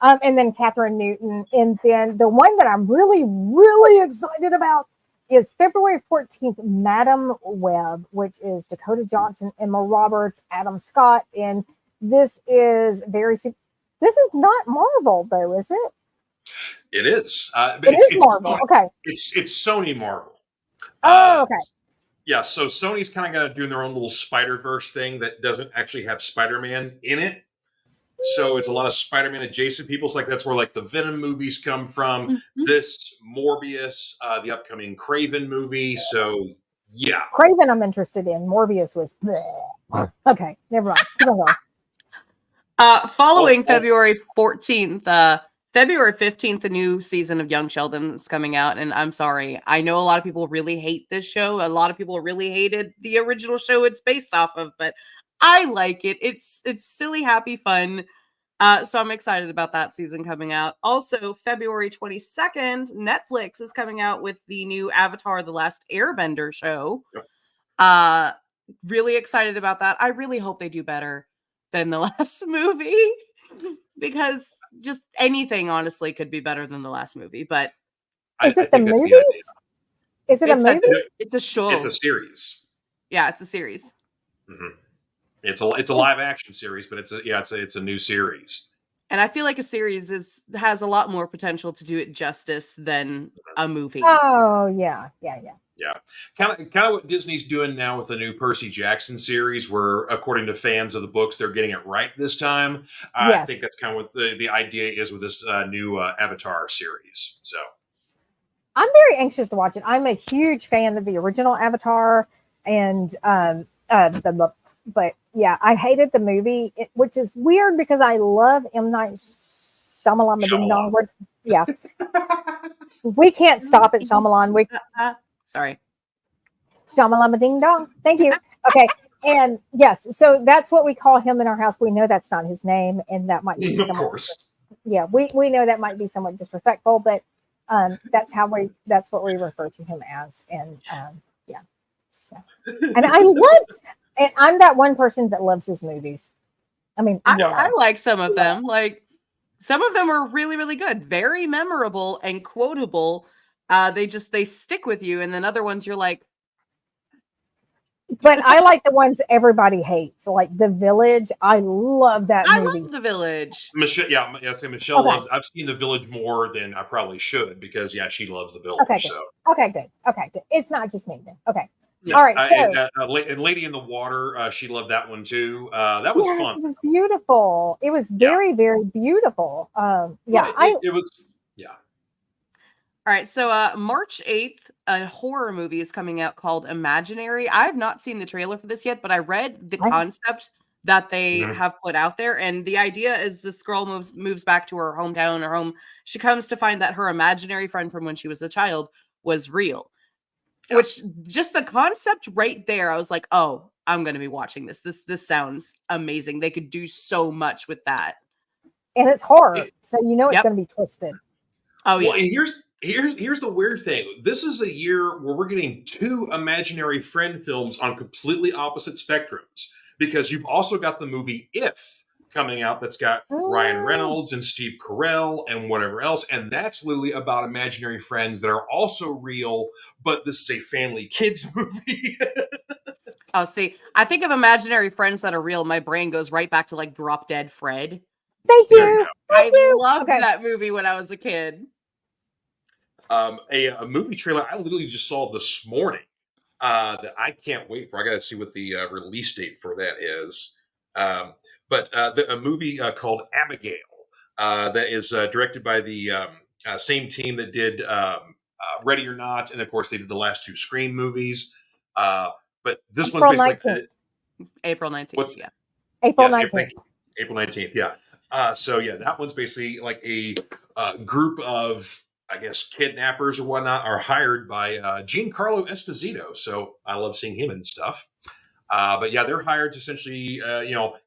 [SPEAKER 3] and then Catherine Newton. And then the one that I'm really, really excited about is February 14th, Madam Web, which is Dakota Johnson, Emma Roberts, Adam Scott. And this is not Marvel, though, is it?
[SPEAKER 1] It is.
[SPEAKER 3] It's Marvel.
[SPEAKER 1] Sony.
[SPEAKER 3] Okay.
[SPEAKER 1] It's Sony Marvel.
[SPEAKER 3] Oh, okay.
[SPEAKER 1] Yeah, so Sony's kind of doing their own little Spider-Verse thing that doesn't actually have Spider-Man in it. So it's a lot of Spider-Man adjacent people. It's like that's where like the Venom movies come from. Mm-hmm. This Morbius, the upcoming Craven movie. So yeah,
[SPEAKER 3] Craven I'm interested in. Morbius was bleh. Okay, never mind. Keep on going.
[SPEAKER 2] Following February 14th, February 15th, a new season of Young Sheldon is coming out. And I'm sorry, I know a lot of people really hate this show. A lot of people really hated the original show it's based off of, but I like it. It's silly, happy, fun. So I'm excited about that season coming out. Also, February 22nd, Netflix is coming out with the new Avatar: The Last Airbender show. Really excited about that. I really hope they do better than the last movie because just anything honestly could be better than the last movie. But
[SPEAKER 3] is it the movies? Is it a movie?
[SPEAKER 2] It's a show.
[SPEAKER 1] It's a series.
[SPEAKER 2] Yeah, it's a series.
[SPEAKER 1] Mm-hmm. It's a live action series, but it's a new series. And
[SPEAKER 2] I feel like a series has a lot more potential to do it justice than a movie.
[SPEAKER 3] Oh yeah.
[SPEAKER 1] Kind of what Disney's doing now with the new Percy Jackson series, where according to fans of the books, they're getting it right this time. I think that's kind of what the idea is with this new Avatar series. So
[SPEAKER 3] I'm very anxious to watch it. I'm a huge fan of the original Avatar, and but yeah, I hated the movie, which is weird because I love M. Night Shyamalan. Yeah. We can't stop at Shyamalan.
[SPEAKER 2] Sorry.
[SPEAKER 3] Shyamalama ding dong. Thank you. Okay. And yes, so that's what we call him in our house. We know that's not his name, and that might be
[SPEAKER 1] Of course.
[SPEAKER 3] Yeah, we know that might be somewhat disrespectful, but that's what we refer to him as. And yeah. So, and I'm that one person that loves his movies. I mean,
[SPEAKER 2] I like some of them. Like, some of them are really, really good, very memorable and quotable. They stick with you, and then other ones you're like.
[SPEAKER 3] But I like the ones everybody hates, like The Village. I love that movie.
[SPEAKER 2] I love The Village.
[SPEAKER 1] Michelle loves. I've seen The Village more than I probably should because she loves The Village.
[SPEAKER 3] Okay,
[SPEAKER 1] so
[SPEAKER 3] good. It's not just me then. Okay. All right. So
[SPEAKER 1] and Lady in the Water, she loved that one too. That was fun.
[SPEAKER 3] It was beautiful. It was very, very beautiful.
[SPEAKER 1] It was. Yeah.
[SPEAKER 2] All right, so March 8th, a horror movie is coming out called Imaginary. I have not seen the trailer for this yet, but I read the concept that they have put out there. And the idea is this girl moves back to her hometown or home. She comes to find that her imaginary friend from when she was a child was real. Yeah. Which, just the concept right there, I was like, oh, I'm going to be watching this. This sounds amazing. They could do so much with that.
[SPEAKER 3] And it's horror, so it's going to be twisted.
[SPEAKER 2] Oh, yeah.
[SPEAKER 1] Well, here's the weird thing. This is a year where we're getting two imaginary friend films on completely opposite spectrums, because you've also got the movie If coming out that's got Ryan Reynolds and Steve Carell and whatever else, and that's literally about imaginary friends that are also real, but this is a family kids movie.
[SPEAKER 2] Oh, see, I think of imaginary friends that are real. My brain goes right back to like Drop Dead Fred.
[SPEAKER 3] Thank you.
[SPEAKER 2] I loved that movie when I was a kid.
[SPEAKER 1] A movie trailer I literally just saw this morning that I can't wait for. I got to see what the release date for that is. But a movie called Abigail that is directed by the same team that did Ready or Not, and of course they did the last two Scream movies. But this one's basically
[SPEAKER 2] April 19th. Yeah,
[SPEAKER 3] April 19th.
[SPEAKER 1] April 19th. Yeah. So that one's basically like a group of, I guess, kidnappers or whatnot are hired by Giancarlo Esposito. So I love seeing him and stuff. But they're hired to essentially,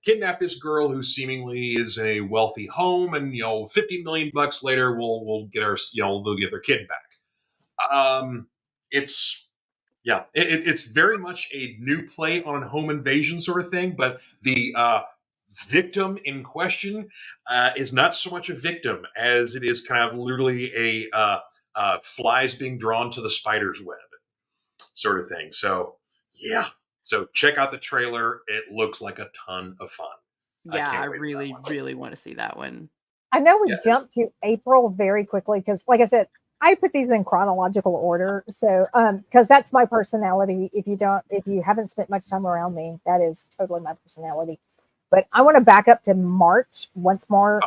[SPEAKER 1] kidnap this girl who seemingly is in a wealthy home, and $50 million later, we'll get they'll get their kid back. It's very much a new play on a home invasion sort of thing, but the victim in question is not so much a victim as it is kind of literally a flies being drawn to the spider's web sort of thing. So check out the trailer. It looks like a ton of fun.
[SPEAKER 2] Yeah, I really, really want to see that one.
[SPEAKER 3] I know we jumped to April very quickly because, like I said, I put these in chronological order. So, because that's my personality. If you haven't spent much time around me, that is totally my personality. But I want to back up to March once more.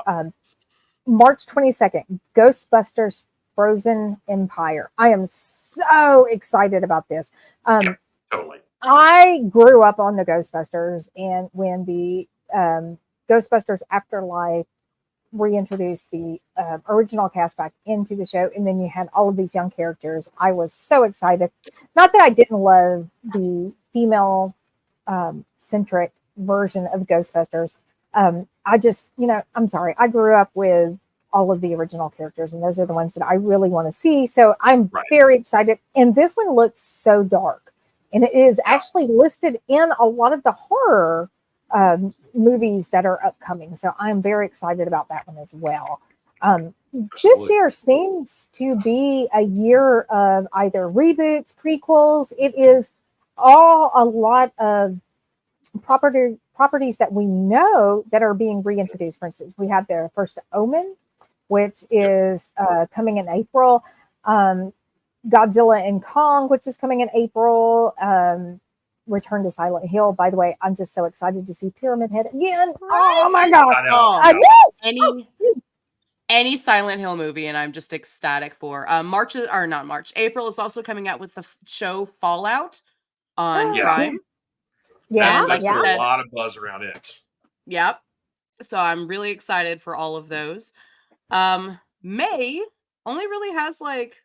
[SPEAKER 3] March 22nd, Ghostbusters Frozen Empire. I am so excited about this.
[SPEAKER 1] Totally.
[SPEAKER 3] I grew up on the Ghostbusters, and when the Ghostbusters Afterlife reintroduced the original cast back into the show, and then you had all of these young characters, I was so excited. Not that I didn't love the female centric version of Ghostbusters. I just, I'm sorry, I grew up with all of the original characters, and those are the ones that I really want to see. So I'm very excited. And this one looks so dark, and it is actually listed in a lot of the horror movies that are upcoming. So I'm very excited about that one as well. This year seems to be a year of either reboots, prequels. It is all a lot of properties that we know that are being reintroduced. For instance, we have the first Omen, which is coming in April. Godzilla and Kong, which is coming in April. Return to Silent Hill. By the way, I'm just so excited to see Pyramid Head again. Oh my god!
[SPEAKER 1] I know.
[SPEAKER 2] Any Silent Hill movie, and I'm just ecstatic for. April is also coming out with the show Fallout on Prime.
[SPEAKER 3] Yeah,
[SPEAKER 1] that's a lot of buzz around it.
[SPEAKER 2] Yep. So I'm really excited for all of those. May only really has like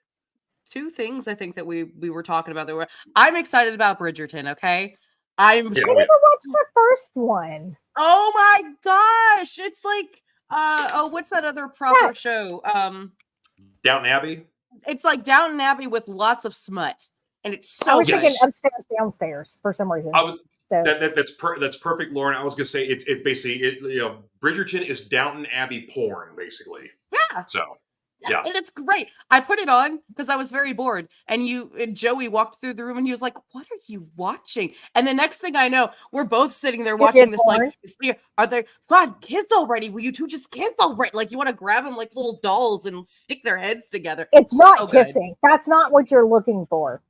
[SPEAKER 2] 2 things I think that we were talking about. I'm excited about Bridgerton. Okay,
[SPEAKER 3] I never watched the first one.
[SPEAKER 2] Oh my gosh, it's like what's that other proper show?
[SPEAKER 1] Downton Abbey.
[SPEAKER 2] It's like Downton Abbey with lots of smut, and it's so.
[SPEAKER 3] I was thinking upstairs, downstairs for some reason.
[SPEAKER 1] That's perfect, Lauren. I was gonna say it's basically Bridgerton is Downton Abbey porn, basically.
[SPEAKER 2] Yeah.
[SPEAKER 1] So. Yeah,
[SPEAKER 2] and it's great. I put it on because I was very bored, and Joey walked through the room, and he was like, "What are you watching?" And the next thing I know, we're both sitting there watching this. Porn? Like, are they? God, kiss already! Will you two just kiss already? Like, you want to grab them like little dolls and stick their heads together?
[SPEAKER 3] It's not kissing. That's not what you're looking for.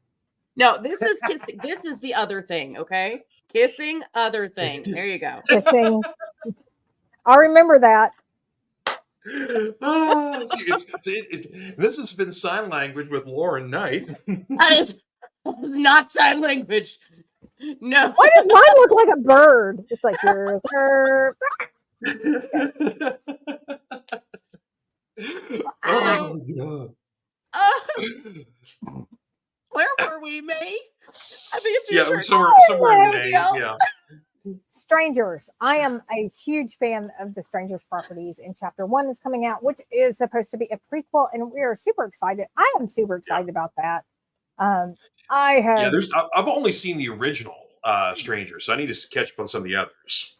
[SPEAKER 2] No, this is kissing. This is the other thing. Okay, kissing, other thing. There you go.
[SPEAKER 3] Kissing. I remember that.
[SPEAKER 1] This has been sign language with Lauren Knight.
[SPEAKER 2] That is not sign language. No.
[SPEAKER 3] Why does mine look like a bird? It's like your
[SPEAKER 2] where were we, May? I think it's
[SPEAKER 1] your turn. somewhere in May. Yeah.
[SPEAKER 3] Strangers. I am a huge fan of the Strangers properties, and Chapter 1 is coming out, which is supposed to be a prequel, and we are super excited. I am super excited about that.
[SPEAKER 1] I've only seen the original Strangers, so I need to catch up on some of the others.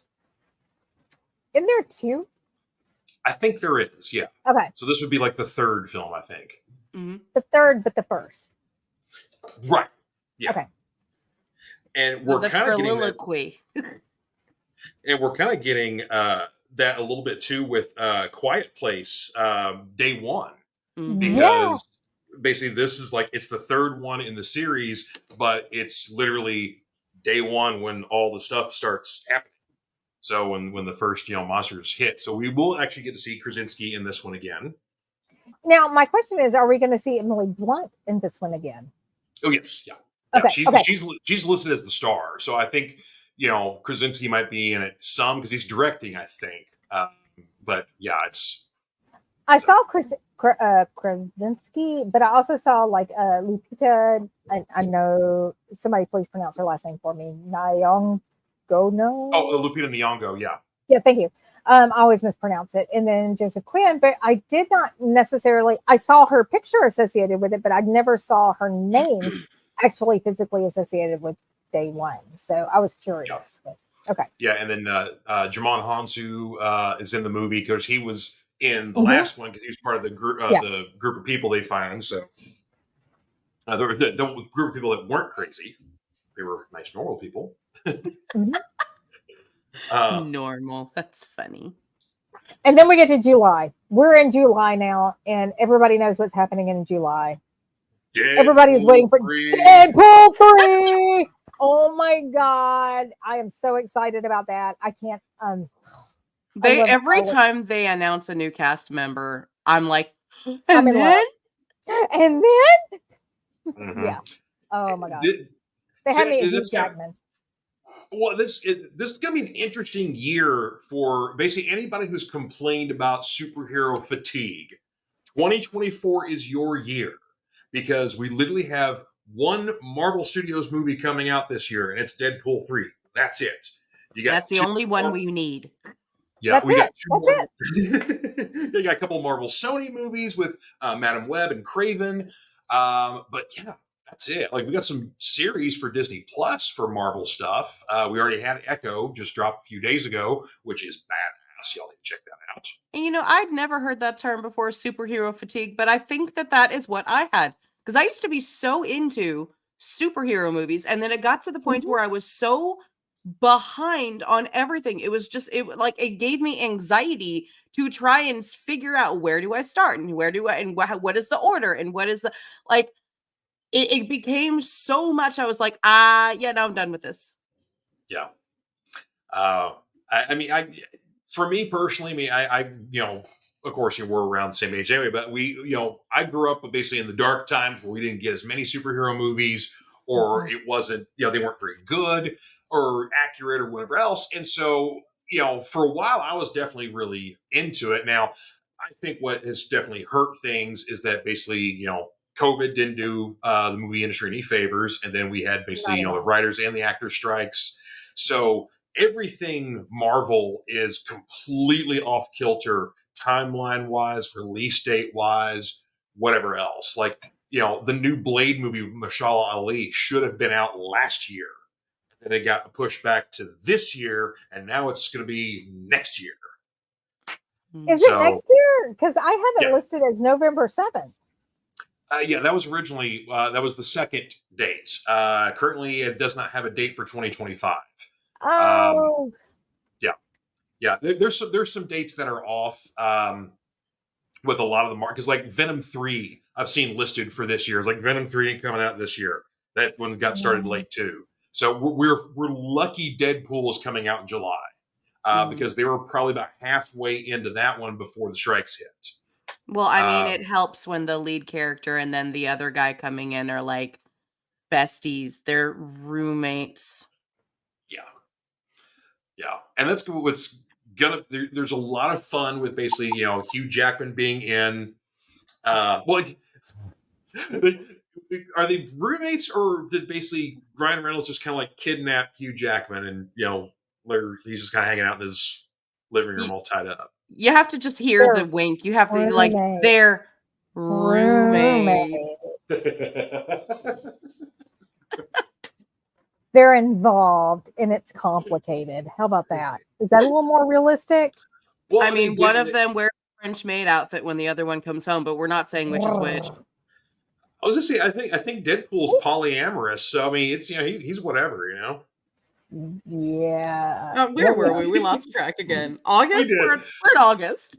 [SPEAKER 3] Isn't there 2?
[SPEAKER 1] I think there is, yeah.
[SPEAKER 3] Okay.
[SPEAKER 1] So this would be like the 3rd film, I think.
[SPEAKER 2] Mm-hmm.
[SPEAKER 3] The 3rd, but the 1st.
[SPEAKER 1] Right. Yeah.
[SPEAKER 3] Okay.
[SPEAKER 1] And we're kind of getting that a little bit too with Quiet Place Day 1, because basically this is like, it's the 3rd one in the series, but it's literally day 1 when all the stuff starts happening. So when the first monsters hit, so we will actually get to see Krasinski in this one again.
[SPEAKER 3] Now my question is, are we going to see Emily Blunt in this one again?
[SPEAKER 1] Oh yes, yeah.
[SPEAKER 3] Okay,
[SPEAKER 1] yeah, she's listed as the star, so I think Krasinski might be in it some because he's directing, I think. But yeah, I saw
[SPEAKER 3] Krasinski, but I also saw like Lupita. I know somebody please pronounce her last name for me. Nyong'o.
[SPEAKER 1] Oh, Lupita Nyong'o. Yeah.
[SPEAKER 3] Yeah, thank you. I always mispronounce it. And then Joseph Quinn, but I did not necessarily. I saw her picture associated with it, but I never saw her name actually physically associated with Day 1. So I was curious.
[SPEAKER 1] Yeah.
[SPEAKER 3] Okay.
[SPEAKER 1] Yeah, and then Jamon Hansu is in the movie because he was in the last one because he was part of the group of people they found. So the group of people that weren't crazy. They were nice, normal people.
[SPEAKER 2] Normal. That's funny.
[SPEAKER 3] And then we get to July. We're in July now, and everybody knows what's happening in July. Everybody's waiting for Deadpool 3. Oh my God. I am so excited about that. I can't
[SPEAKER 2] every time they announce a new cast member, I'm like,
[SPEAKER 3] and then
[SPEAKER 1] mm-hmm.
[SPEAKER 3] Yeah. Oh my God. They had me at Hugh Jackman.
[SPEAKER 1] Well, this is going to be an interesting year for basically anybody who's complained about superhero fatigue. 2024 is your year because we literally have one Marvel Studios movie coming out this year, and it's Deadpool 3. That's it.
[SPEAKER 2] That's the only one we need.
[SPEAKER 1] Yeah, we got 2 more. You got a couple of Marvel Sony movies with Madam Web and Craven. But yeah, that's it. Like, we got some series for Disney Plus for Marvel stuff. We already had Echo just dropped a few days ago, which is badass. Y'all need to check that out.
[SPEAKER 2] And I'd never heard that term before, superhero fatigue, but I think that is what I had. Because I used to be so into superhero movies, and then it got to the point where I was so behind on everything. It was just, it gave me anxiety to try and figure out where do I start and what is the order and what is the, it became so much. I was like, yeah, no, I'm done with this.
[SPEAKER 1] Yeah. For me personally, I of course, we're around the same age anyway, but I grew up basically in the dark times where we didn't get as many superhero movies, or it wasn't, they weren't very good or accurate or whatever else. And so, for a while I was definitely really into it. Now, I think what has definitely hurt things is that basically, COVID didn't do the movie industry any favors, and then we had basically, the writers and the actors strikes. So everything Marvel is completely off kilter, timeline wise, release date wise, whatever else. Like, the new Blade movie with Mashallah Ali should have been out last year. And it got pushed back to this year, and now it's going to be next year.
[SPEAKER 3] Is it next year? Because I have it listed as November 7th.
[SPEAKER 1] Yeah, that was originally that was the second date. Currently, it does not have a date for 2025.
[SPEAKER 3] Oh,
[SPEAKER 1] yeah. There's some dates that are off with a lot of the markets. Like Venom 3, I've seen listed for this year. It's like Venom 3 ain't coming out this year. That one got started late too. So we're lucky Deadpool is coming out in July because they were probably about halfway into that one before the strikes hit.
[SPEAKER 2] Well, I mean, it helps when the lead character and then the other guy coming in are like besties. They're roommates.
[SPEAKER 1] Yeah. And that's what's gonna. There's a lot of fun with basically, Hugh Jackman being in. Well, are they roommates, or did basically Ryan Reynolds just kind of like kidnap Hugh Jackman and he's just kind of hanging out in his living room all tied up?
[SPEAKER 2] You have to just hear the wink. You have to like they're roommates.
[SPEAKER 3] They're involved and it's complicated. How about that? Is that a little more realistic?
[SPEAKER 2] Well, I mean, one of them wears a French maid outfit when the other one comes home, but we're not saying which is which.
[SPEAKER 1] I was just saying, I think Deadpool's polyamorous, so I mean, it's he's whatever,
[SPEAKER 3] Yeah.
[SPEAKER 2] Where were we? We lost track again. August. We're in August.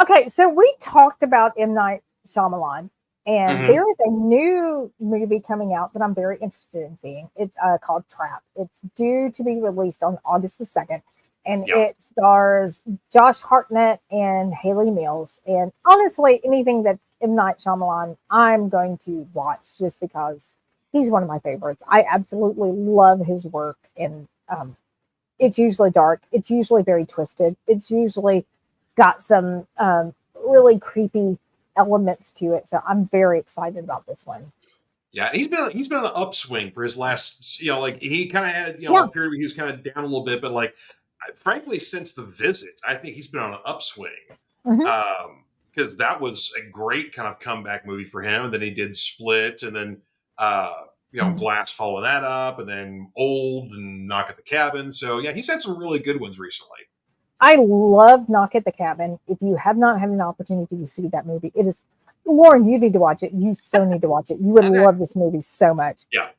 [SPEAKER 3] Okay, so we talked about M. Night Shyamalan, and there is a new movie coming out that I'm very interested in seeing. It's called Trap. It's due to be released on August the 2nd, and it stars Josh Hartnett and Haley Mills. And honestly, anything that's M. Night Shyamalan, I'm going to watch just because he's one of my favorites. I absolutely love his work, and it's usually dark. It's usually very twisted. It's usually got some really creepy elements to it. So I'm very excited about this one.
[SPEAKER 1] Yeah, he's been on an upswing for his last, like he kind of had, a period where he was kind of down a little bit, but like, frankly, since The Visit, I think he's been on an upswing. Because that was a great kind of comeback movie for him. And then he did Split, and then, Glass following that up, and then Old and Knock at the Cabin. So yeah, he's had some really good ones recently.
[SPEAKER 3] I love Knock at the Cabin. If you have not had an opportunity to see that movie, it is, Lauren, you need to watch it. You so need to watch it. You would love this movie so much.
[SPEAKER 1] Yeah.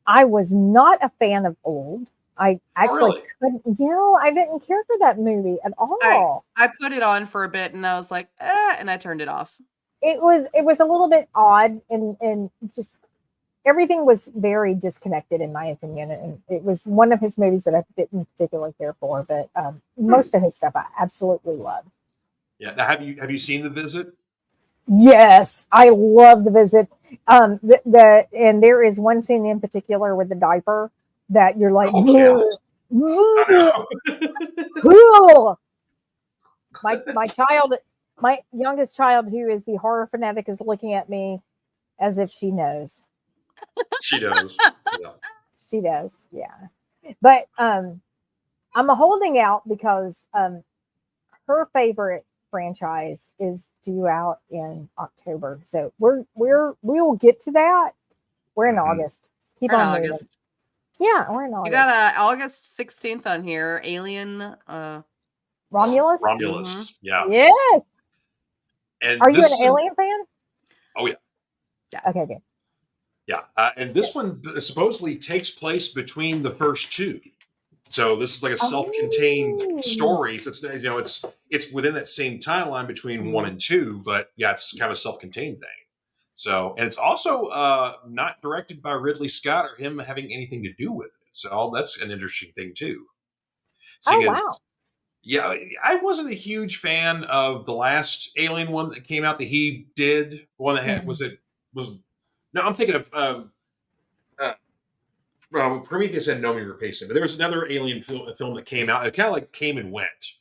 [SPEAKER 3] I was not a fan of Old. I actually couldn't, I didn't care for that movie at all.
[SPEAKER 2] I put it on for a bit and I was like, and I turned it off.
[SPEAKER 3] It was a little bit odd and just everything was very disconnected in my opinion. And it was one of his movies that I didn't particularly care for, but most of his stuff I absolutely love.
[SPEAKER 1] Yeah. Now, have you seen The Visit?
[SPEAKER 3] Yes, I love The Visit. And there is one scene in particular with the diaper that you're like, my youngest child, who is the horror fanatic, is looking at me as if she knows.
[SPEAKER 1] She does. Yeah.
[SPEAKER 3] She does. Yeah. But I'm holding out because her favorite franchise is due out in October. So we'll get to that. We're in August. Keep on moving.
[SPEAKER 2] August.
[SPEAKER 3] Yeah, we're in August.
[SPEAKER 2] You got August 16th on here. Alien
[SPEAKER 3] Romulus?
[SPEAKER 1] Mm-hmm. Yeah.
[SPEAKER 3] Yes.
[SPEAKER 1] And
[SPEAKER 3] are you an Alien fan?
[SPEAKER 1] Oh yeah.
[SPEAKER 3] Okay, good.
[SPEAKER 1] Yeah. And this one supposedly takes place between the first two. So this is like a self-contained story. So it's within that same timeline between 1 and 2, but yeah, it's kind of a self-contained thing. So, and it's also not directed by Ridley Scott or him having anything to do with it. So that's an interesting thing too.
[SPEAKER 3] Wow.
[SPEAKER 1] Yeah, I wasn't a huge fan of the last Alien one that came out that he did. The one that had no, I'm thinking of Prometheus had Noomi Rapace, but there was another Alien film that came out. It kind of like came and went.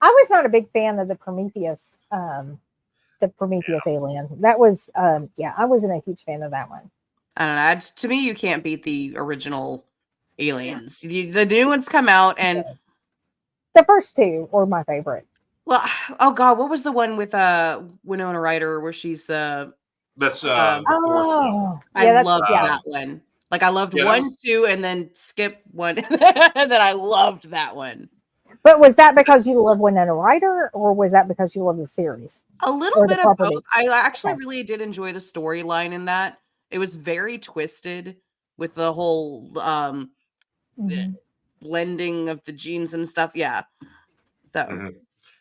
[SPEAKER 3] I was not a big fan of the Prometheus alien. That was I wasn't a huge fan of that one.
[SPEAKER 2] I don't know. To me, you can't beat the original Aliens. The new ones come out, and
[SPEAKER 3] the first two were my favorite.
[SPEAKER 2] Well, oh god, what was the one with Winona Ryder where she's the
[SPEAKER 1] That's the fourth one.
[SPEAKER 2] I loved that one. Like I loved 1, 2, and then skip 1, and then I loved that one.
[SPEAKER 3] But was that because you love Winona Ryder, or was that because you love the series?
[SPEAKER 2] A little bit of both. I actually really did enjoy the storyline in that. It was very twisted with the whole blending of the genes and stuff. Yeah. So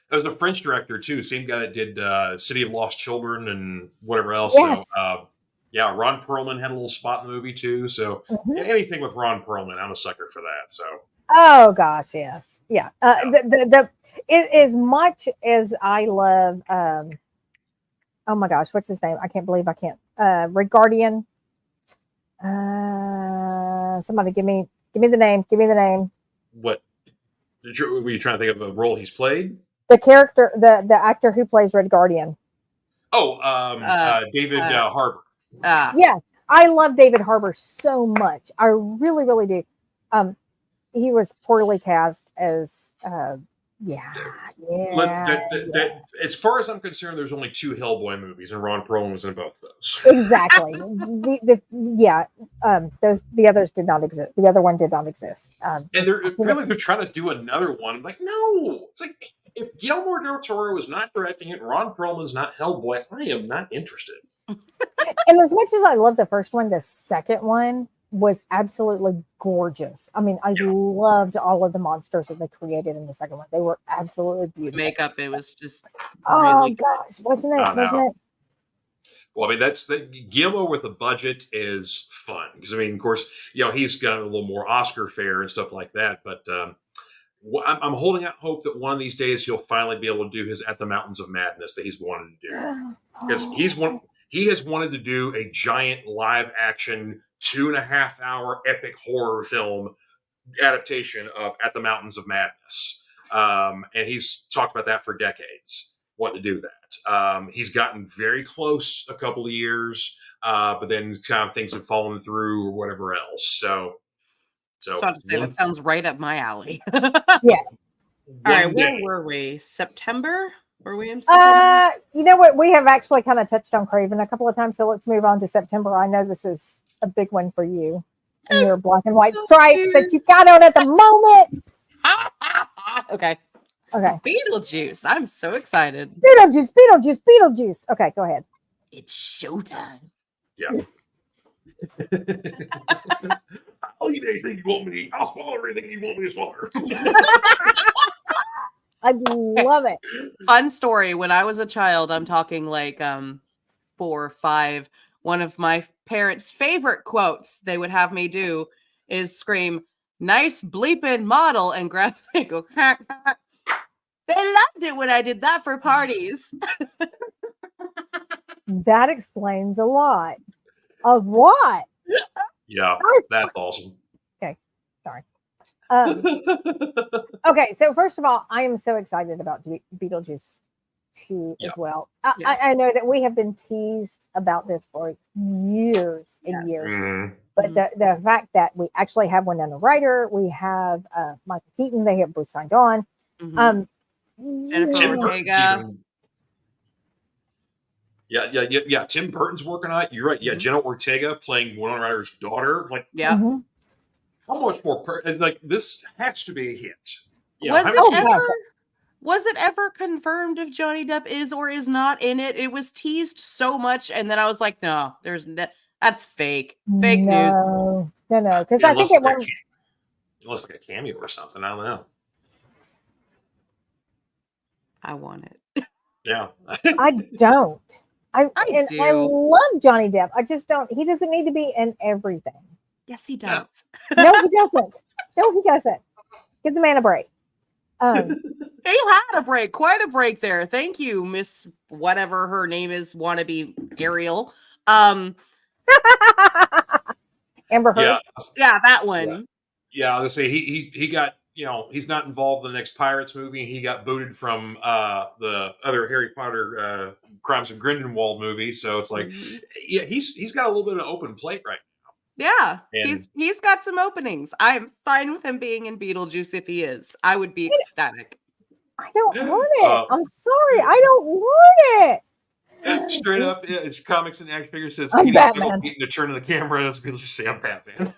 [SPEAKER 1] There's a French director too, same guy that did City of Lost Children and whatever else.
[SPEAKER 3] Yes.
[SPEAKER 1] So Ron Perlman had a little spot in the movie too. So anything with Ron Perlman, I'm a sucker for that. So
[SPEAKER 3] oh gosh, yes, yeah. As much as I love, oh my gosh, what's his name? I can't believe I can't. Red Guardian. Somebody give me the name. Give me the name.
[SPEAKER 1] What were you trying to think of a role he's played?
[SPEAKER 3] The character, the actor who plays Red Guardian.
[SPEAKER 1] Oh, David Harbour.
[SPEAKER 3] Yeah, I love David Harbour so much. I really, really do. He was poorly cast as
[SPEAKER 1] as far as I'm concerned, there's only 2 Hellboy movies, and Ron Perlman was in both of those.
[SPEAKER 3] Exactly. The others did not exist. The other one did not exist.
[SPEAKER 1] And they're trying to do another one. I'm like, no. It's like if Guillermo del Toro is not directing it, and Ron Perlman's not Hellboy, I am not interested.
[SPEAKER 3] And as much as I love the first one, the second one was absolutely gorgeous. I mean, I loved all of the monsters that they created in the second one. They were absolutely beautiful.
[SPEAKER 2] Makeup, it was just
[SPEAKER 3] really gosh, wasn't it? Wasn't it?
[SPEAKER 1] Well, I mean, that's the Guillermo with a budget is fun because I mean, of course, he's got a little more Oscar fare and stuff like that. But I'm holding out hope that one of these days he'll finally be able to do his At the Mountains of Madness that he's wanted to do because he has wanted to do a giant live action 2.5-hour epic horror film adaptation of At the Mountains of Madness. And he's talked about that for decades, wanting to do that. He's gotten very close a couple of years, but then kind of things have fallen through or whatever else. So
[SPEAKER 2] I was about to say, that sounds right up my alley.
[SPEAKER 3] Yes.
[SPEAKER 2] All right, where were we? September? Were we in September?
[SPEAKER 3] You know what? We have actually kind of touched on Craven a couple of times, so let's move on to September. I know this is a big one for you and your black and white stripes that you got on at the moment.
[SPEAKER 2] Okay. Beetlejuice. I'm so excited.
[SPEAKER 3] Beetlejuice. Okay, go ahead.
[SPEAKER 2] It's showtime.
[SPEAKER 1] Yeah. I'll eat anything you want me to eat. I'll swallow everything you want me to swallow.
[SPEAKER 3] I love it.
[SPEAKER 2] Fun story. When I was a child, I'm talking like 4 or 5. One of my parents' favorite quotes they would have me do is scream, "Nice bleeping model," and grab and go, ha, ha. They loved it when I did that for parties.
[SPEAKER 3] That explains a lot. Of what?
[SPEAKER 1] Yeah, that's awesome.
[SPEAKER 3] Okay, sorry. Okay, so first of all, I am so excited about Beetlejuice 2 as well. I know that we have been teased about this for years and years, but the fact that we actually have Winona Ryder, we have Michael Keaton, they have both signed on.
[SPEAKER 2] Jennifer Ortega.
[SPEAKER 1] Yeah. Tim Burton's working on it. You're right. Yeah, Jenna Ortega playing Winona Ryder's daughter. Like,
[SPEAKER 2] how
[SPEAKER 1] much more? Like, this has to be a hit.
[SPEAKER 2] Was it ever confirmed if Johnny Depp is or is not in it? It was teased so much, and then I was like, no, that's fake. Fake news.
[SPEAKER 3] No, because I think it was.
[SPEAKER 1] Unless like a cameo or something. I don't know.
[SPEAKER 2] I want it.
[SPEAKER 1] Yeah.
[SPEAKER 3] I don't. I
[SPEAKER 2] do.
[SPEAKER 3] I love Johnny Depp. I just don't. He doesn't need to be in everything.
[SPEAKER 2] Yes, he does.
[SPEAKER 3] No, he doesn't. Give the man a break.
[SPEAKER 2] He had a break, quite a break there. Thank you, Miss whatever her name is, wannabe Ariel.
[SPEAKER 3] Amber Heard.
[SPEAKER 2] Yeah, that one.
[SPEAKER 1] Yeah, I was gonna say he got he's not involved in the next Pirates movie. He got booted from the other Harry Potter Crimes of Grindelwald movie. So it's like, yeah, he's got a little bit of an open plate right now.
[SPEAKER 2] Yeah,
[SPEAKER 1] And
[SPEAKER 2] he's got some openings. I'm fine with him being in Beetlejuice if he is. I would be ecstatic.
[SPEAKER 3] I don't want it. I'm sorry. I don't want it.
[SPEAKER 1] Straight up, it's comics and action figures says,
[SPEAKER 3] I'm Batman.
[SPEAKER 1] To turn to the camera and people just say, I'm Batman.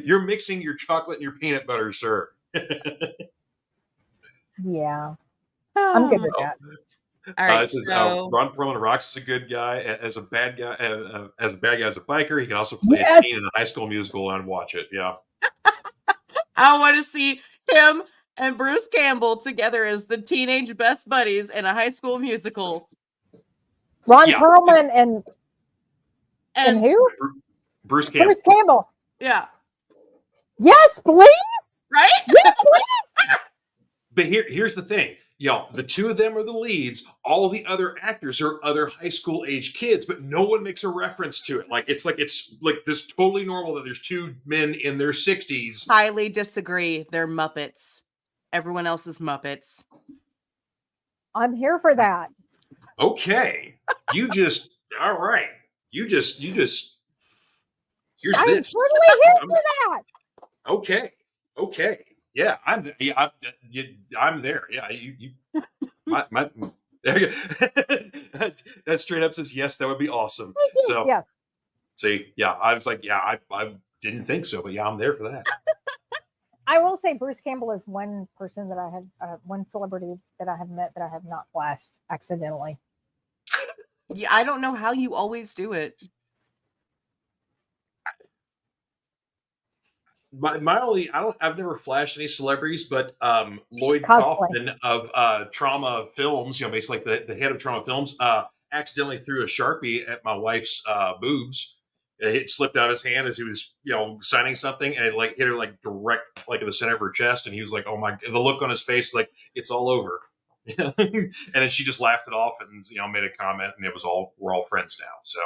[SPEAKER 1] You're mixing your chocolate and your peanut butter, sir.
[SPEAKER 3] Yeah. I'm good with that.
[SPEAKER 2] All right.
[SPEAKER 1] It says Ron Perlman rocks as a good guy, as a bad guy, as a biker. He can also play a teen in a High School Musical and watch it. Yeah.
[SPEAKER 2] I want to see him and Bruce Campbell together as the teenage best buddies in a High School Musical.
[SPEAKER 3] Ron Perlman and who?
[SPEAKER 1] Bruce Campbell.
[SPEAKER 3] Bruce Campbell.
[SPEAKER 2] Yeah.
[SPEAKER 3] Yes, please.
[SPEAKER 2] Right?
[SPEAKER 3] Yes, please.
[SPEAKER 1] But here's the thing. The two of them are the leads. All the other actors are other high school age kids, but no one makes a reference to it. It's like this totally normal that there's two men in their 60s.
[SPEAKER 2] Highly disagree. They're Muppets. Everyone else is Muppets.
[SPEAKER 3] I'm here for that.
[SPEAKER 1] Okay. All right. Here's
[SPEAKER 3] I'm
[SPEAKER 1] this.
[SPEAKER 3] totally here for that.
[SPEAKER 1] Okay. Yeah, I'm there. Yeah, you my there you go. That straight up says yes, that would be awesome. So
[SPEAKER 3] yeah.
[SPEAKER 1] See, yeah, I was like, yeah, I didn't think so, but yeah, I'm there for that.
[SPEAKER 3] I will say Bruce Campbell is one person that I have, one celebrity that I have met that I have not flashed accidentally.
[SPEAKER 2] Yeah, I don't know how you always do it.
[SPEAKER 1] My only, I've never flashed any celebrities, but Lloyd Kaufman of Trauma Films, basically like the head of Trauma Films, accidentally threw a Sharpie at my wife's boobs. It slipped out of his hand as he was, signing something, and it hit her direct, in the center of her chest. And he was like, "Oh my!" The look on his face, it's all over. And then she just laughed it off and made a comment, and we're all friends now. So.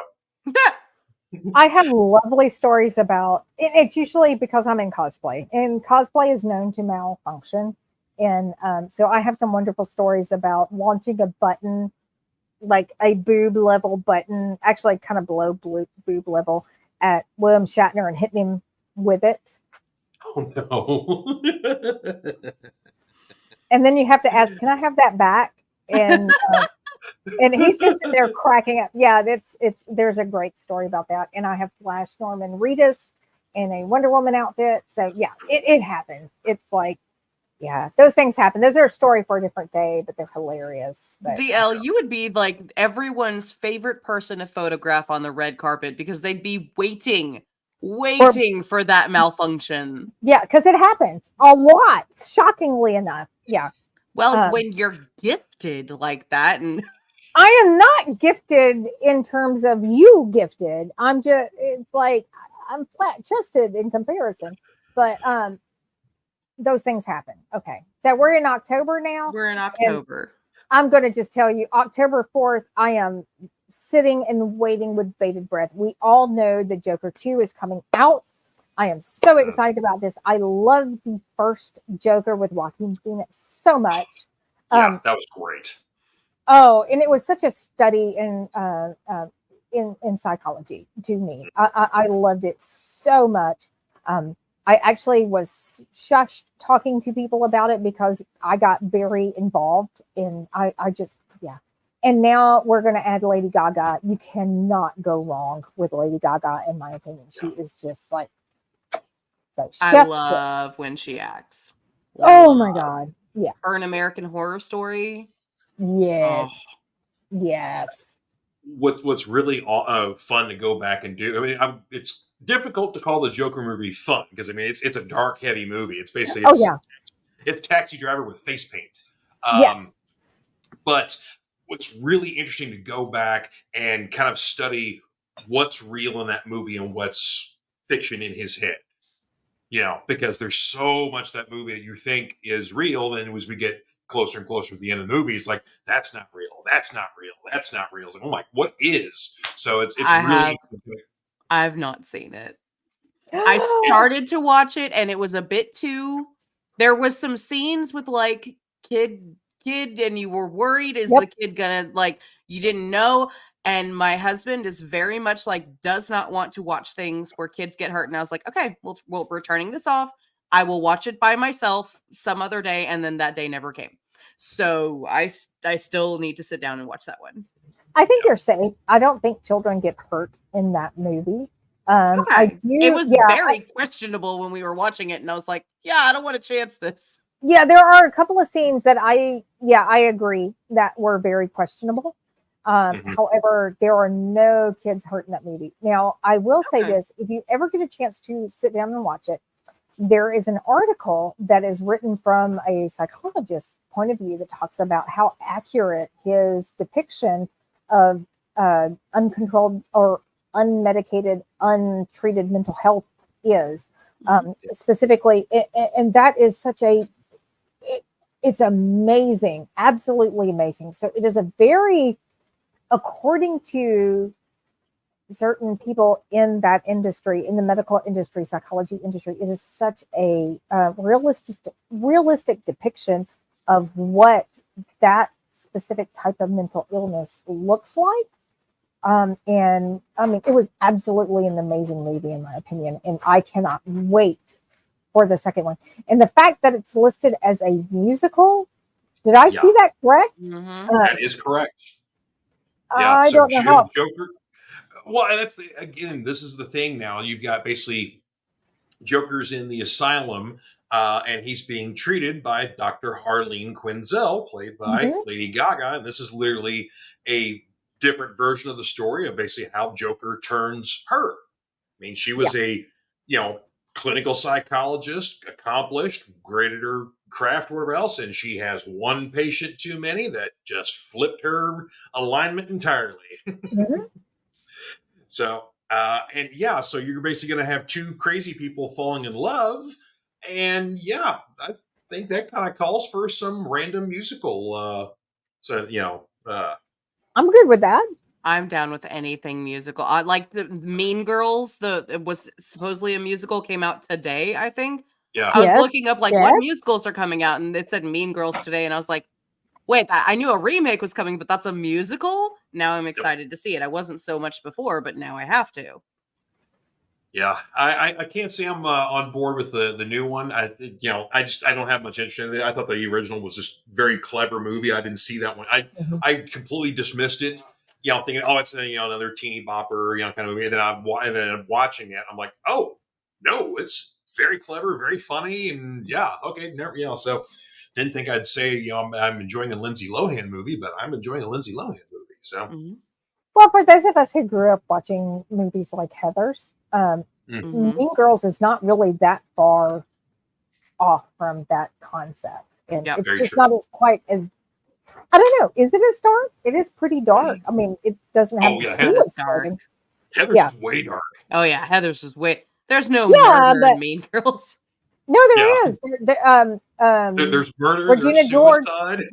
[SPEAKER 3] I have lovely stories about it's usually because I'm in cosplay, and cosplay is known to malfunction. And so I have some wonderful stories about launching a button, like a boob level button, actually kind of below boob level, at William Shatner and hitting him with it.
[SPEAKER 1] Oh no.
[SPEAKER 3] And then you have to ask, can I have that back? And and he's just in there cracking up. Yeah, there's a great story about that. And I have flashed Norman Reedus in a Wonder Woman outfit. So yeah, it happens. It's like, yeah, those things happen. Those are a story for a different day, but they're hilarious. But,
[SPEAKER 2] DL, you would be like everyone's favorite person to photograph on the red carpet because they'd be waiting for that malfunction.
[SPEAKER 3] Yeah, because it happens a lot, shockingly enough. Yeah.
[SPEAKER 2] Well, when you're gifted like that, and
[SPEAKER 3] I am not gifted in terms of you gifted. It's like I'm flat chested in comparison, but those things happen. Okay. So we're in October now.
[SPEAKER 2] We're in October.
[SPEAKER 3] I'm going to just tell you, October 4th, I am sitting and waiting with bated breath. We all know the Joker 2 is coming out. I am so excited about this. I love the first Joker with Joaquin Phoenix so much.
[SPEAKER 1] Yeah, that was great.
[SPEAKER 3] Oh, and it was such a study in psychology to me. I loved it so much. I actually was shushed talking to people about it because I got very involved, and I just, yeah. And now we're going to add Lady Gaga. You cannot go wrong with Lady Gaga, in my opinion. She is just like, so
[SPEAKER 2] I love when she acts.
[SPEAKER 3] Oh my God. Yeah.
[SPEAKER 2] Her An American Horror Story.
[SPEAKER 3] Yes. Oh. Yes.
[SPEAKER 1] What's really fun to go back and do. I mean, it's difficult to call the Joker movie fun because it's a dark, heavy movie. It's basically it's Taxi Driver with face paint.
[SPEAKER 3] Yes.
[SPEAKER 1] But what's really interesting to go back and kind of study what's real in that movie and what's fiction in his head. Because there's so much that movie that you think is real, and as we get closer and closer to the end of the movie, it's like, that's not real. That's not real. That's not real. It's like, oh my, what is? So it's really.
[SPEAKER 2] I've not seen it. I started to watch it and it was a bit too. There was some scenes with like kid, and you were worried, is the kid gonna like, you didn't know. And my husband is very much like, does not want to watch things where kids get hurt. And I was like, okay, we're turning this off. I will watch it by myself some other day. And then that day never came. So I still need to sit down and watch that one.
[SPEAKER 3] I think you're safe. I don't think children get hurt in that movie.
[SPEAKER 2] Okay. It was very questionable when we were watching it, and I was like, yeah, I don't want to chance this.
[SPEAKER 3] Yeah, there are a couple of scenes that I agree that were very questionable. However, there are no kids hurt in that movie. Now, I will say this: if you ever get a chance to sit down and watch it, there is an article that is written from a psychologist's point of view that talks about how accurate his depiction of uncontrolled or unmedicated, untreated mental health is. Specifically, and that is such it's amazing, absolutely amazing. So it is a very, according to certain people in that industry, in the medical industry, psychology industry, it is such a realistic depiction of what that specific type of mental illness looks like. And I mean, it was absolutely an amazing movie, in my opinion, and I cannot wait for the second one. And the fact that it's listed as a musical, did I see that correct?
[SPEAKER 1] That is correct.
[SPEAKER 3] Yeah, I don't know how.
[SPEAKER 1] Joker. Well, and this is the thing now. You've got basically Joker's in the asylum, and he's being treated by Dr. Harleen Quinzel, played by Lady Gaga. And this is literally a different version of the story of basically how Joker turns her. I mean, she was a, clinical psychologist, accomplished, great at her craft, whatever else, and she has one patient too many that just flipped her alignment entirely. So, so you're basically going to have two crazy people falling in love, and I think that kind of calls for some random musical.
[SPEAKER 3] I'm good with that.
[SPEAKER 2] I'm down with anything musical. I like the Mean Girls. It was supposedly a musical, came out today, I think.
[SPEAKER 1] Yeah.
[SPEAKER 2] I was looking up what musicals are coming out, and it said Mean Girls today, and I was like, wait, I knew a remake was coming, but that's a musical? Now I'm excited to see it. I wasn't so much before, but now I have to.
[SPEAKER 1] Yeah, I can't say I'm on board with the new one. I don't have much interest in it. I thought the original was just very clever movie. I didn't see that one. I completely dismissed it. Thinking, oh, it's another teeny bopper, kind of movie. And then I'm watching it. I'm like, oh no, it's very clever, very funny, and okay, never, so didn't think I'd say I'm enjoying a Lindsay Lohan movie, but I'm enjoying a Lindsay Lohan movie. So,
[SPEAKER 3] well, for those of us who grew up watching movies like Heathers, Mean Girls is not really that far off from that concept, and it's just not as quite as. I don't know. Is it as dark? It is pretty dark. I mean, it doesn't have.
[SPEAKER 2] Heather's dark.
[SPEAKER 1] Heather's is way dark.
[SPEAKER 2] Oh yeah, Heather's is way. There's no murder in Mean Girls.
[SPEAKER 3] No, there is.
[SPEAKER 1] There's murder.
[SPEAKER 3] Regina
[SPEAKER 1] there's
[SPEAKER 3] George.
[SPEAKER 1] Suicide.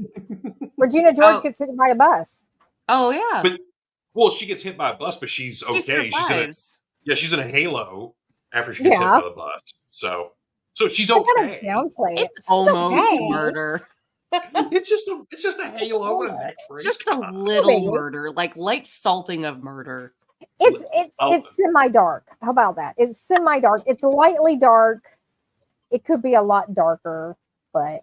[SPEAKER 3] Regina George gets hit by a bus.
[SPEAKER 2] Oh yeah.
[SPEAKER 1] Well, she gets hit by a bus, but she's okay. She's in a halo after she gets hit by the bus. So she's okay.
[SPEAKER 2] It's almost murder.
[SPEAKER 1] It's just a halo.
[SPEAKER 2] It's just a little murder, like light salting of murder.
[SPEAKER 3] It's semi-dark. How about that? It's semi-dark. It's lightly dark. It could be a lot darker, but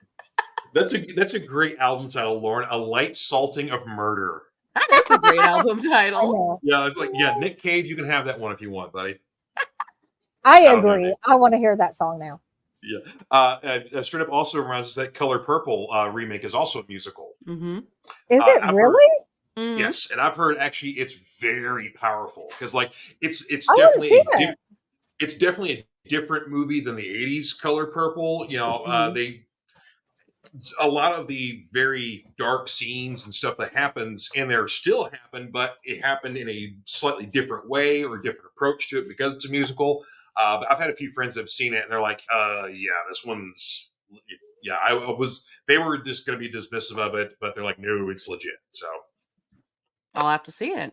[SPEAKER 1] that's a great album title, Lauren. A light salting of murder.
[SPEAKER 2] That's a great album title.
[SPEAKER 1] Yeah, it's like Nick Cave. You can have that one if you want, buddy.
[SPEAKER 3] I agree. I want to hear that song now.
[SPEAKER 1] Yeah. Straight up also reminds us that Color Purple remake is also a musical.
[SPEAKER 3] Is it really?
[SPEAKER 1] Yes, and I've heard actually it's very powerful because it's definitely it's definitely a different movie than the '80s Color Purple. A lot of the very dark scenes and stuff that happens in there still happen, but it happened in a slightly different way or a different approach to it because it's a musical. But I've had a few friends that have seen it and they're like, this one's, they were just going to be dismissive of it, but they're like, no, it's legit. So
[SPEAKER 2] I'll have to see it.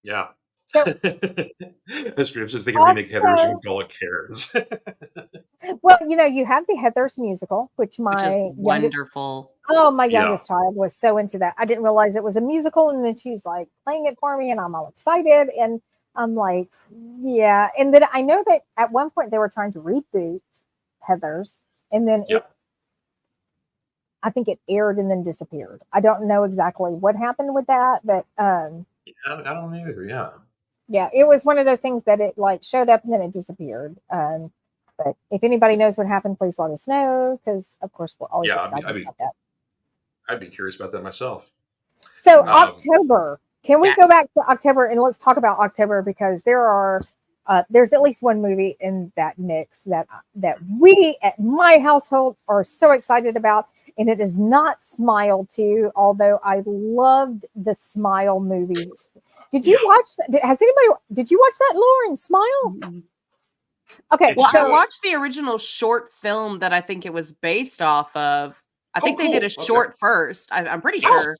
[SPEAKER 1] Yeah.
[SPEAKER 3] So
[SPEAKER 1] Strip says they can remake Heathers and call it Cares.
[SPEAKER 3] Well, you have the Heathers musical, which
[SPEAKER 2] Which is
[SPEAKER 3] my
[SPEAKER 2] wonderful.
[SPEAKER 3] youngest child was so into that. I didn't realize it was a musical, and then she's like playing it for me, and I'm all excited, and I'm like, yeah. And then I know that at one point they were trying to reboot Heathers, and then I think it aired and then disappeared. I don't know exactly what happened with that, but
[SPEAKER 1] I don't either.
[SPEAKER 3] yeah, it was one of those things that it like showed up and then it disappeared. But if anybody knows what happened, please let us know, because of course we're always excited about that.
[SPEAKER 1] I'd be curious about that myself.
[SPEAKER 3] So October, can we go back to October and let's talk about October, because there's at least one movie in that mix that we at my household are so excited about, and it is not Smile 2, although I loved the Smile movies. Did you watch that? Did you watch that, Lauren? Smile? Okay,
[SPEAKER 2] well, I watched the original short film that I think it was based off of. I think they did a short first. I'm pretty sure.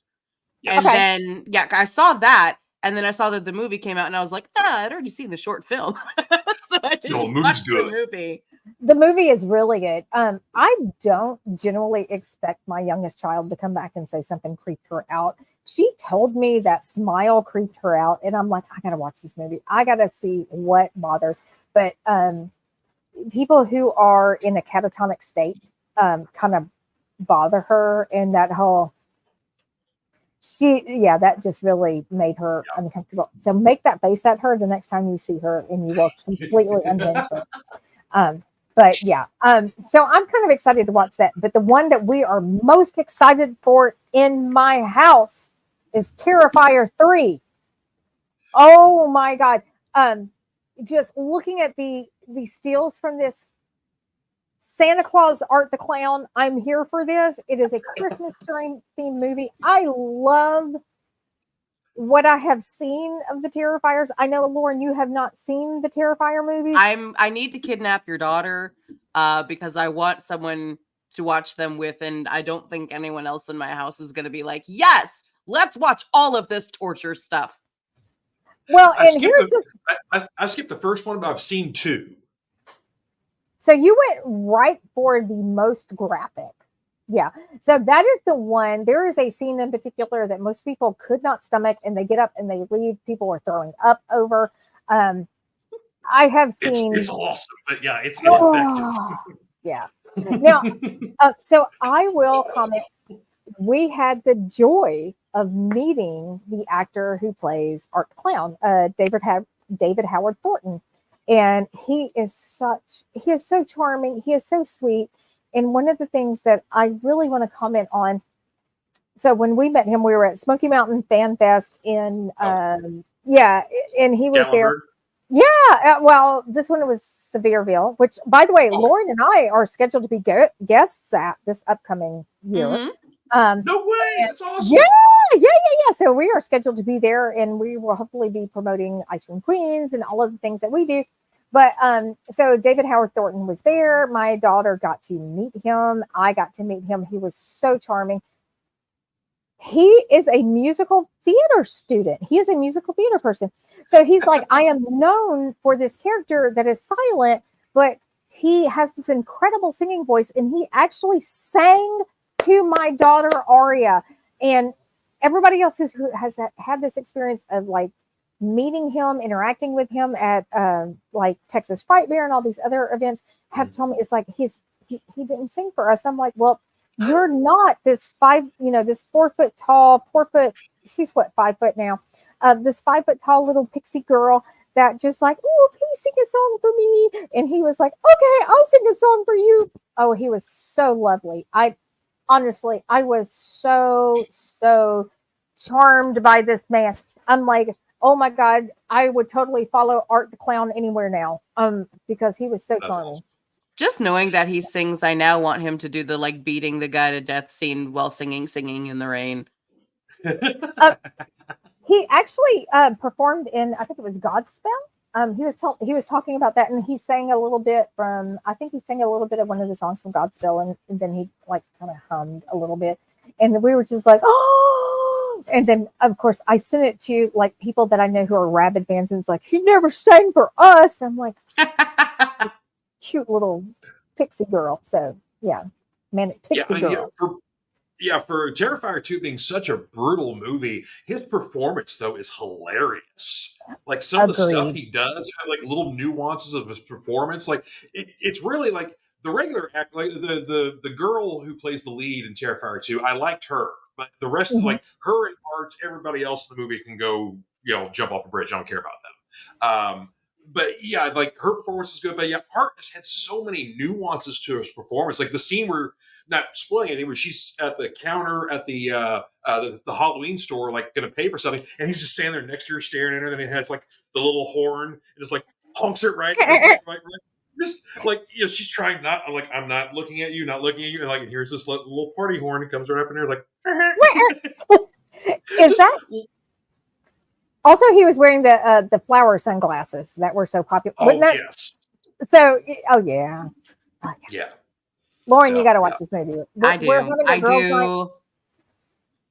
[SPEAKER 2] Yes. And then, I saw that. And then I saw that the movie came out, and I was like, I'd already seen the short film. So I didn't watch the movie.
[SPEAKER 3] The movie is really good. I don't generally expect my youngest child to come back and say something creeped her out. She told me that Smile creeped her out, and I'm like, I got to watch this movie. I got to see what bothers. But people who are in a catatonic state kind of bother her, and that whole that just really made her uncomfortable. So make that face at her the next time you see her, and you will completely unhinge her. But so I'm kind of excited to watch that. But the one that we are most excited for in my house is Terrifier 3. Oh my God. Just looking at the stills from this Santa Claus Art the Clown, I'm here for this. It is a Christmas themed movie. I love what I have seen of the Terrifiers. I know, Lauren, you have not seen the Terrifier movies.
[SPEAKER 2] I need to kidnap your daughter because I want someone to watch them with, and I don't think anyone else in my house is going to be like, yes, let's watch all of this torture stuff.
[SPEAKER 3] Well,
[SPEAKER 1] I skipped the first one, but I've seen 2.
[SPEAKER 3] So you went right for the most graphic. Yeah. So that is the one. There is a scene in particular that most people could not stomach, and they get up and they leave. People are throwing up over. I have seen.
[SPEAKER 1] It's awesome, but it's effective.
[SPEAKER 3] Yeah. Now, so I will comment. We had the joy of meeting the actor who plays Art the Clown, David Howard Thornton. And he is so charming. He is so sweet. And one of the things that I really want to comment on, so when we met him, we were at Smoky Mountain Fan Fest and and he was there. Yeah, well, this one was Sevierville, which, by the way, Lauren and I are scheduled to be guests at this upcoming year.
[SPEAKER 1] Mm-hmm. No way! That's awesome.
[SPEAKER 3] Yeah. So we are scheduled to be there, and we will hopefully be promoting Ice Cream Queens and all of the things that we do. But so David Howard Thornton was there. My daughter got to meet him. I got to meet him. He was so charming. He is a musical theater student. He is a musical theater person. So he's like, I am known for this character that is silent, but he has this incredible singing voice, and he actually sang to my daughter Aria, and everybody else who has had this experience of like meeting him, interacting with him at like Texas Fright Bear and all these other events have told me it's like he didn't sing for us. I'm like, well, you're not this 4 foot tall, she's what, 5 foot now, this 5 foot tall little pixie girl that just like, oh, please sing a song for me. And he was like, okay, I'll sing a song for you. Oh, he was so lovely. Honestly, I was so charmed by this man. I'm like, oh my God, I would totally follow Art the Clown anywhere now. Because he was so charming.
[SPEAKER 2] Awesome. Just knowing that he sings, I now want him to do the like beating the guy to death scene while singing in the rain.
[SPEAKER 3] He actually performed in, I think it was Godspell. He was talking about that, and he sang a little bit from, I think he sang a little bit of one of the songs from Godspell, and then he like kind of hummed a little bit, and we were just like, oh, And then, of course, I sent it to like people that I know who are rabid fans, and it's like, he never sang for us. I'm like, cute little pixie girl. So yeah, manic pixie girl.
[SPEAKER 1] For Terrifier 2 being such a brutal movie, his performance though is hilarious. Like some of the stuff he does have like little nuances of his performance. Like it's really like the regular act, like the girl who plays the lead in Terrifier 2, I liked her. But the rest of like her and Art, everybody else in the movie can go, jump off a bridge. I don't care about them. But yeah, like her performance is good. But yeah, Art just had so many nuances to his performance. Like the scene where, not spoiling anything, where she's at the counter at the Halloween store, like going to pay for something, and he's just standing there next to her, staring at her. And then he has like the little horn, and just like honks it right. Just like she's trying not. I'm not looking at you, not looking at you, and like, and here's this little party horn. It comes right up in there, like.
[SPEAKER 3] Is that? Also, he was wearing the flower sunglasses that were so popular.
[SPEAKER 1] Oh yes.
[SPEAKER 3] So, yeah.
[SPEAKER 1] Yeah.
[SPEAKER 3] Lauren, you got to watch this movie.
[SPEAKER 2] I do.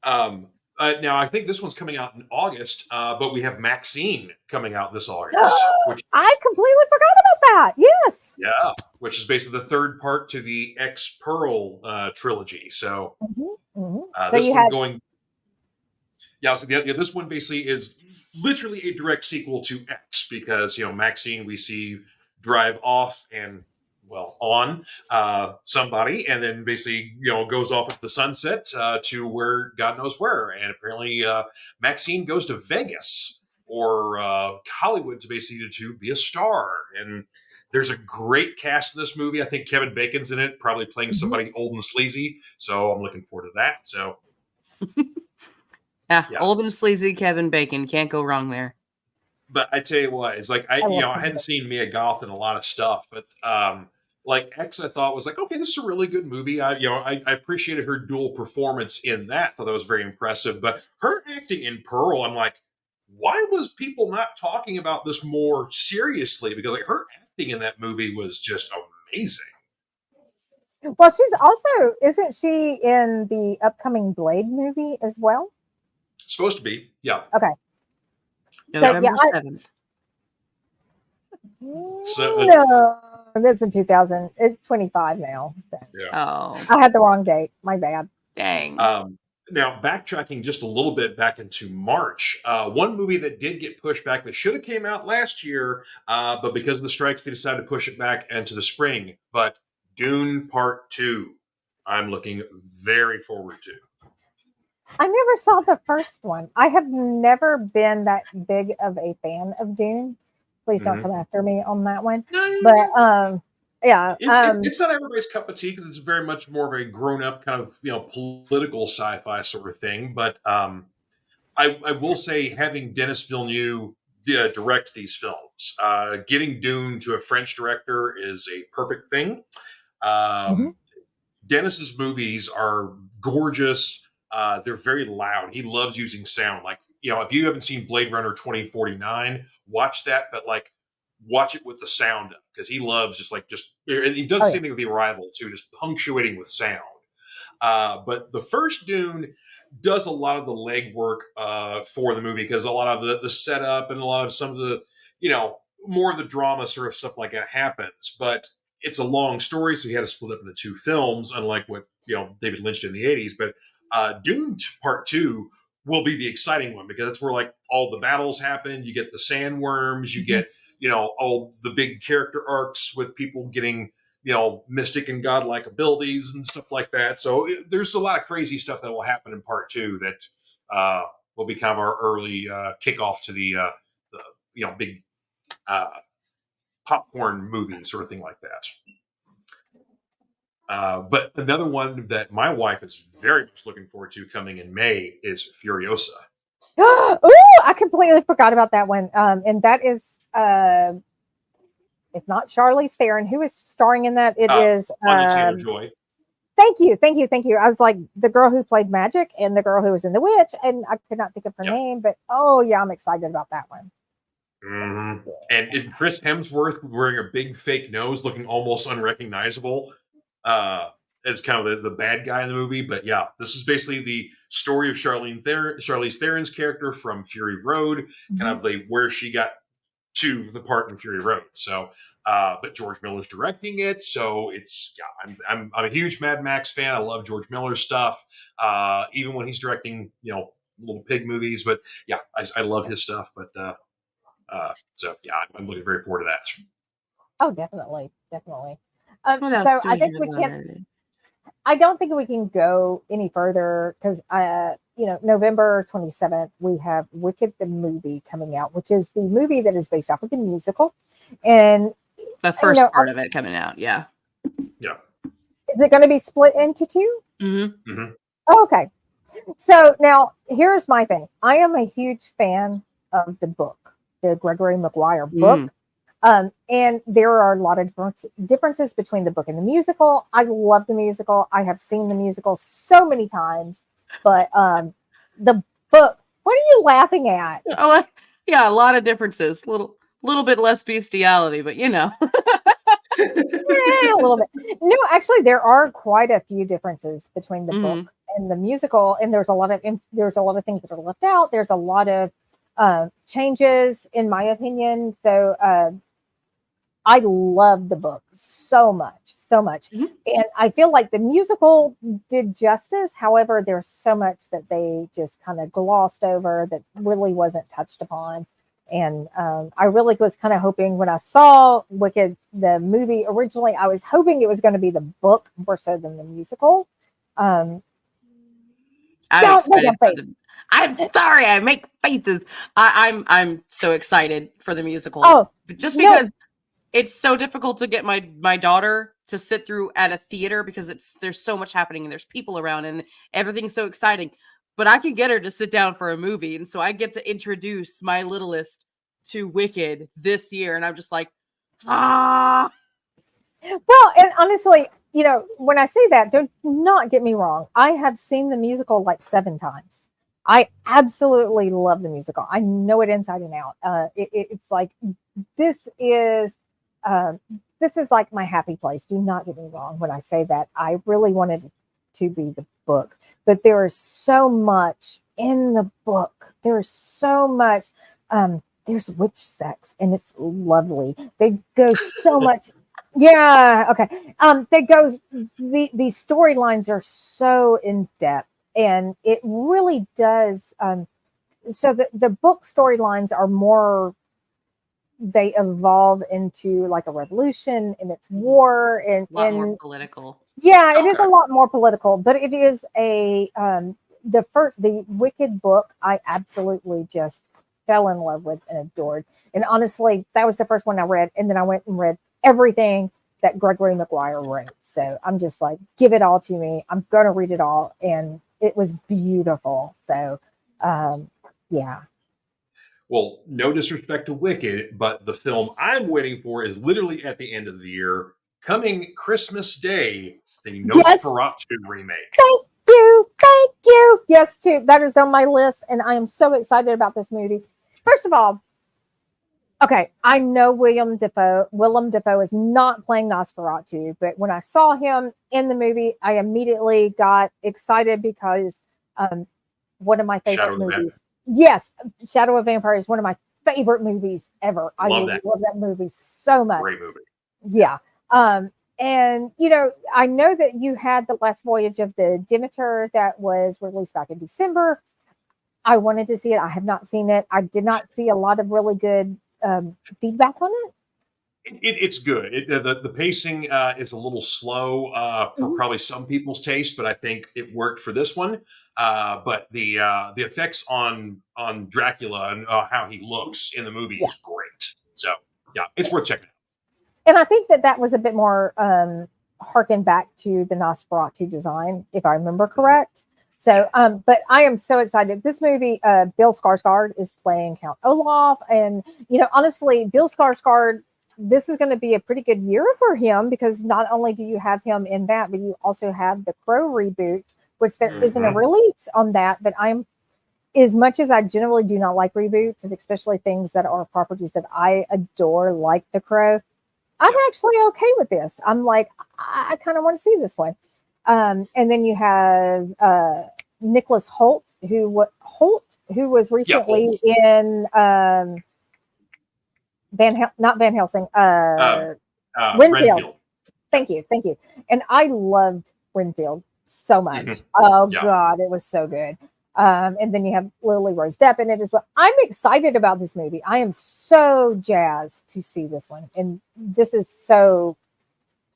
[SPEAKER 1] Now, I think this one's coming out in August, but we have Maxine coming out this August. Which
[SPEAKER 3] I completely forgot about that. Yes.
[SPEAKER 1] Yeah, which is basically the third part to the X-Pearl trilogy. So, this one going... Yeah, so this one basically is literally a direct sequel to X, because, Maxine we see drive off and... on somebody, and then basically, goes off at the sunset to where God knows where. And apparently Maxine goes to Vegas or Hollywood to basically to be a star. And there's a great cast in this movie. I think Kevin Bacon's in it, probably playing somebody old and sleazy. So I'm looking forward to that. So
[SPEAKER 2] yeah, old and sleazy Kevin Bacon. Can't go wrong there.
[SPEAKER 1] But I tell you what, it's like I hadn't seen Mia Goth in a lot of stuff, but like X, I thought was like, okay, this is a really good movie. I appreciated her dual performance in that. Thought that was very impressive. But her acting in Pearl, I'm like, why was people not talking about this more seriously? Because like her acting in that movie was just amazing.
[SPEAKER 3] Well, she's also, isn't she in the upcoming Blade movie as well?
[SPEAKER 1] Supposed to be, yeah.
[SPEAKER 3] Okay.
[SPEAKER 2] November 7th.
[SPEAKER 3] No, that's in 2000. It's 25 now. So.
[SPEAKER 1] Yeah.
[SPEAKER 2] Oh,
[SPEAKER 3] I had the wrong date. My bad.
[SPEAKER 2] Dang.
[SPEAKER 1] Now, backtracking just a little bit back into March, one movie that did get pushed back that should have came out last year, but because of the strikes, they decided to push it back into the spring. But Dune Part 2, I'm looking very forward to.
[SPEAKER 3] I never saw the first one. I have never been that big of a fan of Dune. Please don't come after me on that one. But yeah,
[SPEAKER 1] it's not everybody's cup of tea because it's very much more of a grown-up kind of political sci-fi sort of thing. But I will say, having Denis Villeneuve direct these films, getting Dune to a French director is a perfect thing. Denis's movies are gorgeous. They're very loud. He loves using sound. Like, if you haven't seen Blade Runner 2049, watch that, but like watch it with the sound up, because he loves and he does the same thing with The Arrival too, just punctuating with sound. But the first Dune does a lot of the legwork for the movie, because a lot of the setup and a lot of some of the, more of the drama sort of stuff like that happens. But it's a long story, so he had to split up into two films, unlike what David Lynch did in the 80s. But Dune Part 2 will be the exciting one, because that's where like all the battles happen. You get the sandworms, you get all the big character arcs with people getting mystic and godlike abilities and stuff like that. So there's a lot of crazy stuff that will happen in Part 2 that will be kind of our early kickoff to the big popcorn movie sort of thing like that. But another one that my wife is very much looking forward to coming in May is Furiosa.
[SPEAKER 3] Ooh, I completely forgot about that one. And that is, it's not Charlize Theron. Who is starring in that? It is
[SPEAKER 1] Anya Taylor-Joy.
[SPEAKER 3] Thank you. I was like the girl who played Magic and the girl who was in The Witch, and I could not think of her name. But I'm excited about that one.
[SPEAKER 1] Mm-hmm. And Chris Hemsworth wearing a big fake nose, looking almost unrecognizable. as kind of the bad guy in the movie. But yeah, this is basically the story of Charlize Theron's character from Fury Road, kind of where she got to the part in Fury Road. So, but George Miller's directing it, so it's I'm a huge Mad Max fan. I love George Miller stuff, even when he's directing little pig movies. But yeah, I love his stuff. But so yeah, I'm looking very forward to that.
[SPEAKER 3] Oh, definitely. So I think we can. I don't think we can go any further because, November 27th, we have Wicked the movie coming out, which is the movie that is based off of the musical. And
[SPEAKER 2] the first part of it coming out. Yeah.
[SPEAKER 1] Yeah.
[SPEAKER 3] Is it going to be split into two?
[SPEAKER 2] Mm-hmm.
[SPEAKER 1] Mm-hmm.
[SPEAKER 3] Oh, okay. So now here's my thing. I am a huge fan of the book, the Gregory Maguire book. And there are a lot of differences between the book and the musical. I love the musical. I have seen the musical so many times, but the book, what are you laughing at?
[SPEAKER 2] Oh, yeah, a lot of differences. Little bit less bestiality, but
[SPEAKER 3] a little bit. No, actually, there are quite a few differences between the book and the musical, and there's a lot of things that are left out. There's a lot of changes, in my opinion. So I love the book so much. And I feel like the musical did justice. However, there's so much that they just kind of glossed over that really wasn't touched upon. And I really was kind of hoping when I saw Wicked, the movie originally, I was hoping it was going to be the book more so than the musical.
[SPEAKER 2] I'm excited for I'm sorry, I make faces. I'm so excited for the musical.
[SPEAKER 3] Oh,
[SPEAKER 2] just because it's so difficult to get my daughter to sit through at a theater because there's so much happening and there's people around and everything's so exciting. But I can get her to sit down for a movie, and so I get to introduce my littlest to Wicked this year, and I'm just like, ah.
[SPEAKER 3] Well, and honestly, when I say that, do not get me wrong. I have seen the musical like 7 times. I absolutely love the musical. I know it inside and out. It's like this is like my happy place. Do not get me wrong when I say that. I really wanted it to be the book, but there is so much in the book. There's so much. There's witch sex, and it's lovely. They go so much. Yeah. Okay. The storylines are so in depth, and it really does. So the book storylines are more. They evolve into like a revolution, and it's war and
[SPEAKER 2] more political.
[SPEAKER 3] Yeah, it is a lot more political, but it is the Wicked book. I absolutely just fell in love with and adored. And honestly, that was the first one I read, and then I went and read everything that Gregory Maguire wrote. So I'm just like, give it all to me. I'm going to read it all. And it was beautiful. So, yeah.
[SPEAKER 1] Well, no disrespect to Wicked, but the film I'm waiting for is literally at the end of the year, coming Christmas Day, the Nosferatu remake.
[SPEAKER 3] Thank you. Yes, too. That is on my list, and I am so excited about this movie. First of all, okay, I know Willem Dafoe is not playing Nosferatu, but when I saw him in the movie, I immediately got excited because one of my favorite movies. Yes, Shadow of Vampire is one of my favorite movies ever. I love that movie so much.
[SPEAKER 1] Great movie.
[SPEAKER 3] Yeah. And I know that you had The Last Voyage of the Demeter that was released back in December. I wanted to see it. I have not seen it. I did not see a lot of really good feedback on it.
[SPEAKER 1] It's good. The pacing is a little slow for probably some people's taste, but I think it worked for this one. But the effects on Dracula and how he looks in the movie is great. So yeah, it's worth checking out.
[SPEAKER 3] And I think that was a bit more harken back to the Nosferatu design, if I remember correct. So, but I am so excited. This movie, Bill Skarsgård is playing Count Olaf, and honestly, Bill Skarsgård. This is going to be a pretty good year for him because not only do you have him in that, but you also have the Crow reboot, which there isn't a release on that. But as much as I generally do not like reboots, and especially things that are properties that I adore, like the Crow, I'm actually okay with this. I'm like, I kind of want to see this one. And then you have Nicholas Holt, who was recently in not Van Helsing, Renfield.
[SPEAKER 1] Renfield.
[SPEAKER 3] Thank you. And I loved Renfield so much.
[SPEAKER 1] Mhm.
[SPEAKER 3] Oh
[SPEAKER 1] Yeah.
[SPEAKER 3] God, it was so good. And then you have Lily Rose Depp in it as well. I'm excited about this movie. I am so jazzed to see this one, and this is so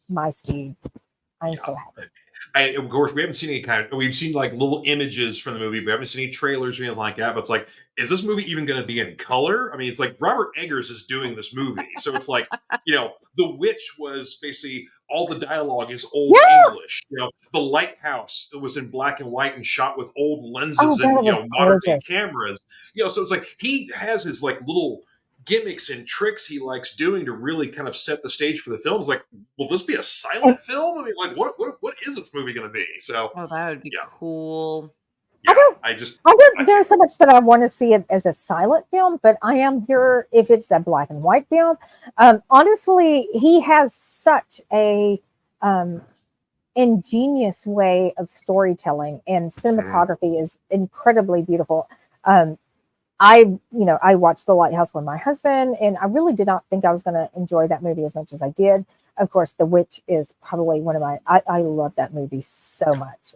[SPEAKER 3] my speed. I'm so happy.
[SPEAKER 1] Of course, we haven't seen any we've seen like little images from the movie. We haven't seen any trailers or anything like that. But it's like, is this movie even going to be in color? I mean, it's like Robert Eggers is doing this movie. So it's like, The Witch was basically all the dialogue is old English. The Lighthouse was in black and white and shot with old lenses and, modern day cameras. So it's like he has his like little gimmicks and tricks he likes doing to really kind of set the stage for the film. It's like, will this be a silent film? I mean, like, what is this movie going to be? So,
[SPEAKER 2] that would be cool.
[SPEAKER 3] Yeah, there's so much that I want to see it as a silent film, but I am here if it's a black and white film. Honestly, he has such a ingenious way of storytelling, and cinematography is incredibly beautiful. I watched The Lighthouse with my husband, and I really did not think I was going to enjoy that movie as much as I did. Of course, The Witch is probably one of I love that movie so much,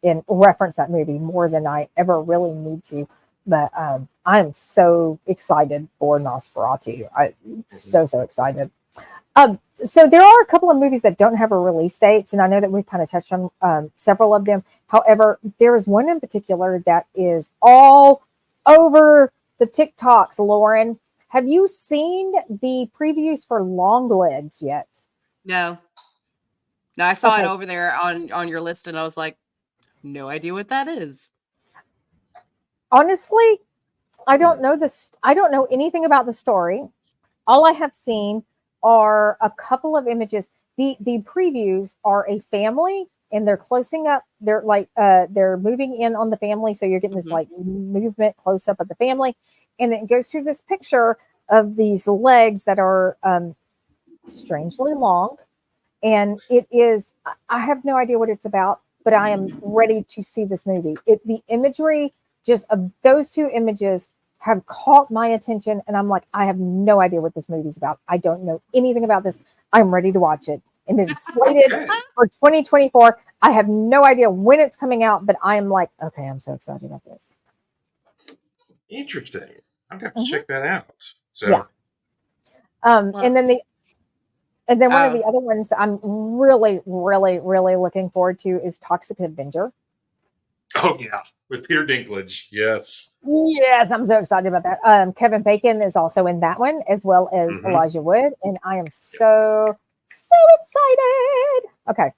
[SPEAKER 3] and reference that movie more than I ever really need to. But I'm so excited for Nosferatu. So excited. So there are a couple of movies that don't have a release dates, and I know that we've kind of touched on several of them. However, there is one in particular that is all over the TikToks. Lauren, have you seen the previews for Longlegs yet?
[SPEAKER 2] No, I saw it over there on your list, and I was like, no idea what that is.
[SPEAKER 3] Honestly, I don't know this. I don't know anything about the story. All I have seen are a couple of images. The previews are a family, and they're closing up. They're like they're moving in on the family, so you're getting this like movement close up of the family, and it goes through this picture of these legs that are strangely long, and it is. I have no idea what it's about, but I am ready to see this movie. The imagery just of those two images have caught my attention, and I'm like, I have no idea what this movie's about. I don't know anything about this. I'm ready to watch it. And it's slated for 2024. I have no idea when it's coming out, but I am like, okay, I'm so excited about this.
[SPEAKER 1] Interesting. I'm gonna have to check that out. So
[SPEAKER 3] yeah. And then one of the other ones I'm really, really, really looking forward to is Toxic Avenger.
[SPEAKER 1] Oh yeah, with Peter Dinklage. Yes,
[SPEAKER 3] I'm so excited about that. Kevin Bacon is also in that one, as well as Elijah Wood, and I am so excited. Okay.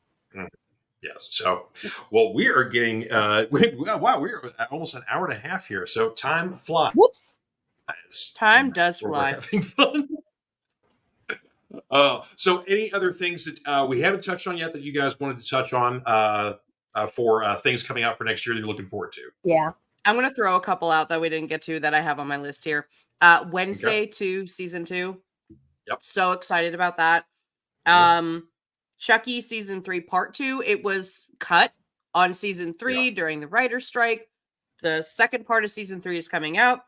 [SPEAKER 1] Yes. So, well, we are getting wow, we're almost an hour and a half here. So time flies.
[SPEAKER 3] Whoops.
[SPEAKER 2] Time does fly.
[SPEAKER 1] We're having fun. So any other things that we haven't touched on yet that you guys wanted to touch on for things coming out for next year that you're looking forward to?
[SPEAKER 3] Yeah.
[SPEAKER 2] I'm going to throw a couple out that we didn't get to that I have on my list here. Wednesday 2, season 2.
[SPEAKER 1] Yep.
[SPEAKER 2] So excited about that. Chucky season 3 part 2. It was cut on season 3 during the writer's strike. The second part of season 3 is coming out.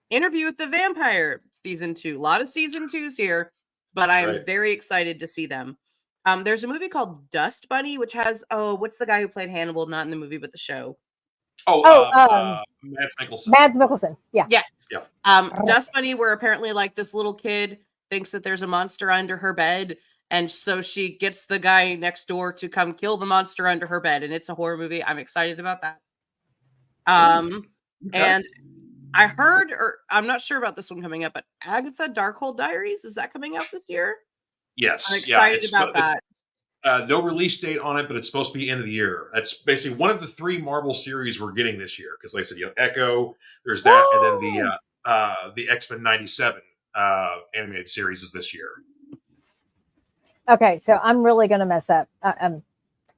[SPEAKER 2] Interview with the Vampire season 2. A lot of season 2s here, but I'm very excited to see them. There's a movie called Dust Bunny, which has what's the guy who played Hannibal? Not in the movie, but the show.
[SPEAKER 1] Mads Mikkelsen.
[SPEAKER 3] Mads Mikkelsen. Yeah.
[SPEAKER 2] Yes. Yeah. Dust Bunny, where apparently like this little kid thinks that there's a monster under her bed, and so she gets the guy next door to come kill the monster under her bed, and it's a horror movie. I'm excited about that. And I heard, or I'm not sure about this one coming up, but Agatha Darkhold Diaries, is that coming out this year?
[SPEAKER 1] Yes.
[SPEAKER 2] I'm excited about that.
[SPEAKER 1] No release date on it, but it's supposed to be end of the year. That's basically one of the 3 Marvel series we're getting this year. Because like I said, Echo, there's that, and then the X-Men 97 animated series is this year. Okay,
[SPEAKER 3] so I'm really going to mess up.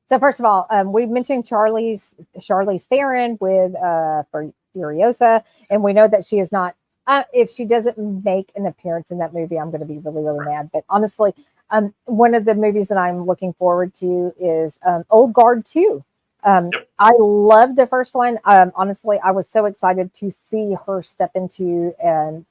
[SPEAKER 3] So first of all, we mentioned Charlize Theron with Furiosa, and we know that she is not. If she doesn't make an appearance in that movie, I'm going to be really, really mad. But honestly, One of the movies that I'm looking forward to is Old Guard 2.
[SPEAKER 1] Yep.
[SPEAKER 3] I loved the first one. Honestly, I was so excited to see her step into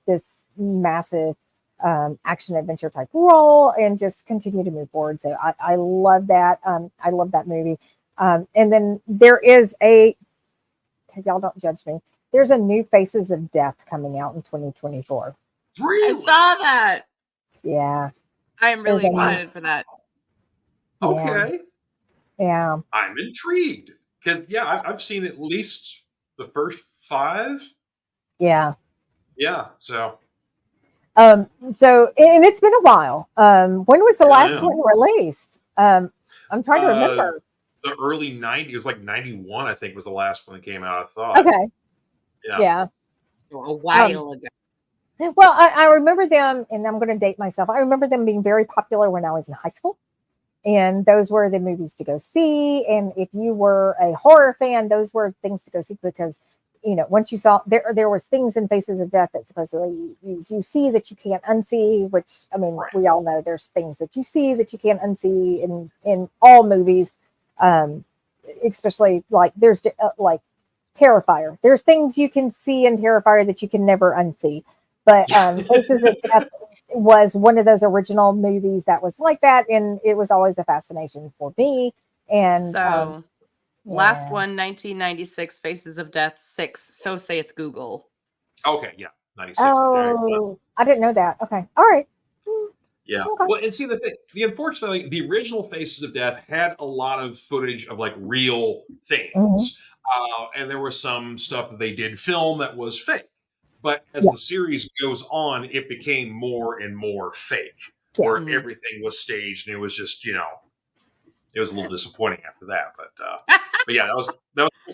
[SPEAKER 3] this massive action adventure type role and just continue to move forward. So I love that. I love that movie. And then there is y'all don't judge me. There's a new Faces of Death coming out in 2024.
[SPEAKER 1] Really?
[SPEAKER 2] I saw that.
[SPEAKER 3] Yeah.
[SPEAKER 2] I am really excited for that.
[SPEAKER 1] Okay.
[SPEAKER 3] Yeah.
[SPEAKER 1] I'm intrigued because I've seen at least the first 5.
[SPEAKER 3] Yeah.
[SPEAKER 1] Yeah. So
[SPEAKER 3] and it's been a while. When was the last one released? I'm trying to remember.
[SPEAKER 1] The early 90s, it was like 91, I think, was the last one that came out, I thought.
[SPEAKER 3] Okay. Yeah.
[SPEAKER 2] So a while ago.
[SPEAKER 3] Well, I remember them, and I'm going to date myself. I remember them being very popular when I was in high school. And those were the movies to go see. And if you were a horror fan, those were things to go see because, once you saw there was things in Faces of Death that supposedly you see that you can't unsee, which, I mean, we all know there's things that you see that you can't unsee in all movies, especially like there's like Terrifier. There's things you can see in Terrifier that you can never unsee. But Faces of Death was one of those original movies that was like that, and it was always a fascination for me. And
[SPEAKER 2] so, last one, 1996, Faces of Death 6. So saith Google.
[SPEAKER 1] Okay, yeah, 96.
[SPEAKER 3] Oh, I didn't know that. Okay, all right.
[SPEAKER 1] Yeah. Okay. Well, and see unfortunately, the original Faces of Death had a lot of footage of like real things, and there was some stuff that they did film that was fake. But as the series goes on, it became more and more fake, where everything was staged, and it was just, it was a little disappointing after that. But yeah, that was.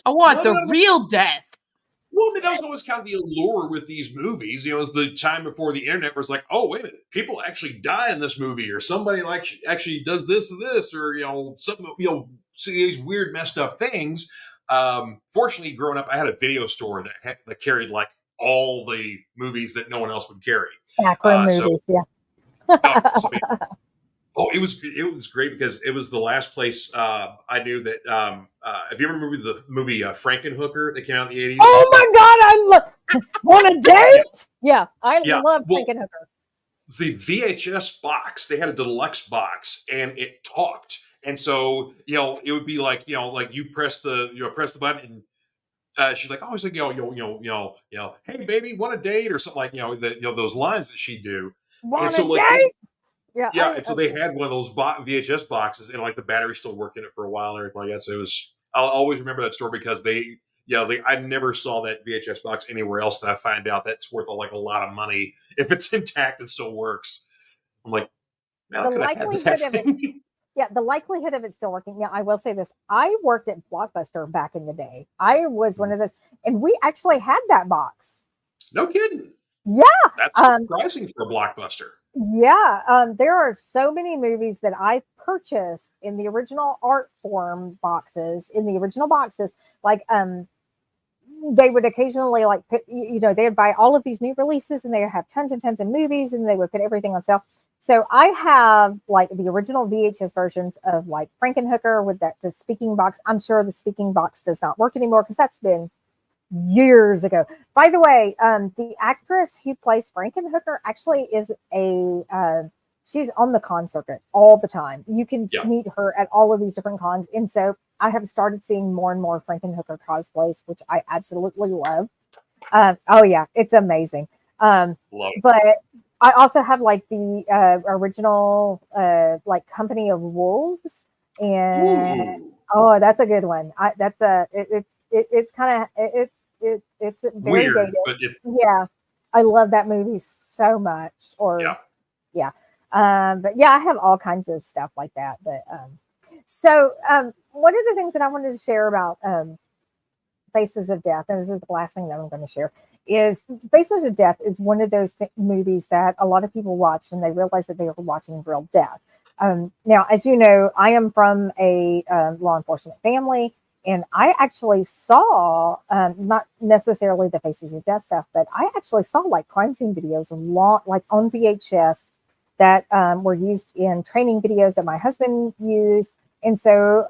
[SPEAKER 2] I want the real death.
[SPEAKER 1] Well, I mean, that was always kind of the allure with these movies. It was the time before the internet was like, oh, wait a minute, people actually die in this movie, or somebody like actually does this or this, or something, see these weird, messed up things. Fortunately, growing up, I had a video store that carried like all the movies that no one else would carry.
[SPEAKER 3] Movies, yeah.
[SPEAKER 1] It was great because it was the last place I knew that. Have you ever remember the movie Frankenhooker that came out in the 80s?
[SPEAKER 3] Oh my God, I want a date? Yeah, I love Frankenhooker.
[SPEAKER 1] The VHS box, they had a deluxe box, and it talked. And so, it would be like, like you press the button, and she's like, oh, it's like, hey baby, want a date or something, like, those lines that she'd do.
[SPEAKER 3] Want a date?
[SPEAKER 1] Yeah, and so they had one of those VHS boxes, and like the battery still worked in it for a while and everything like that. So I'll always remember that story because I never saw that VHS box anywhere else, and I find out that's worth like a lot of money if it's intact and still works. I'm like, man,
[SPEAKER 3] the likelihood of it. Yeah, the likelihood of it still working. Yeah, I will say this. I worked at Blockbuster back in the day. I was one of those, and we actually had that box.
[SPEAKER 1] No kidding.
[SPEAKER 3] Yeah.
[SPEAKER 1] That's surprising for a Blockbuster.
[SPEAKER 3] Yeah. There are so many movies that I purchased in the original art form boxes, like, they would occasionally like put, they would buy all of these new releases and they would have tons and tons of movies and they would put everything on sale. So I have like the original VHS versions of like Frankenhooker with the speaking box. I'm sure the speaking box does not work anymore because that's been years ago. By the way, the actress who plays Frankenhooker actually is she's on the con circuit all the time. You can meet her at all of these different cons. And so I have started seeing more and more Frankenhooker cosplays, which I absolutely love. Oh yeah, it's amazing. But I also have like the original like Company of Wolves, and that's a good one. It's kind of it's very
[SPEAKER 1] weird,
[SPEAKER 3] dated. Yeah, I love that movie so much. But yeah, I have all kinds of stuff like that. But so one of the things that I wanted to share about Faces of Death, and this is the last thing that I'm going to share, is Faces of Death is one of those movies that a lot of people watch and they realize that they are watching real death. Now, as you know, I am from a law enforcement family, and I actually saw, not necessarily the Faces of Death stuff, but I actually saw like crime scene videos like on VHS that were used in training videos that my husband used. And so,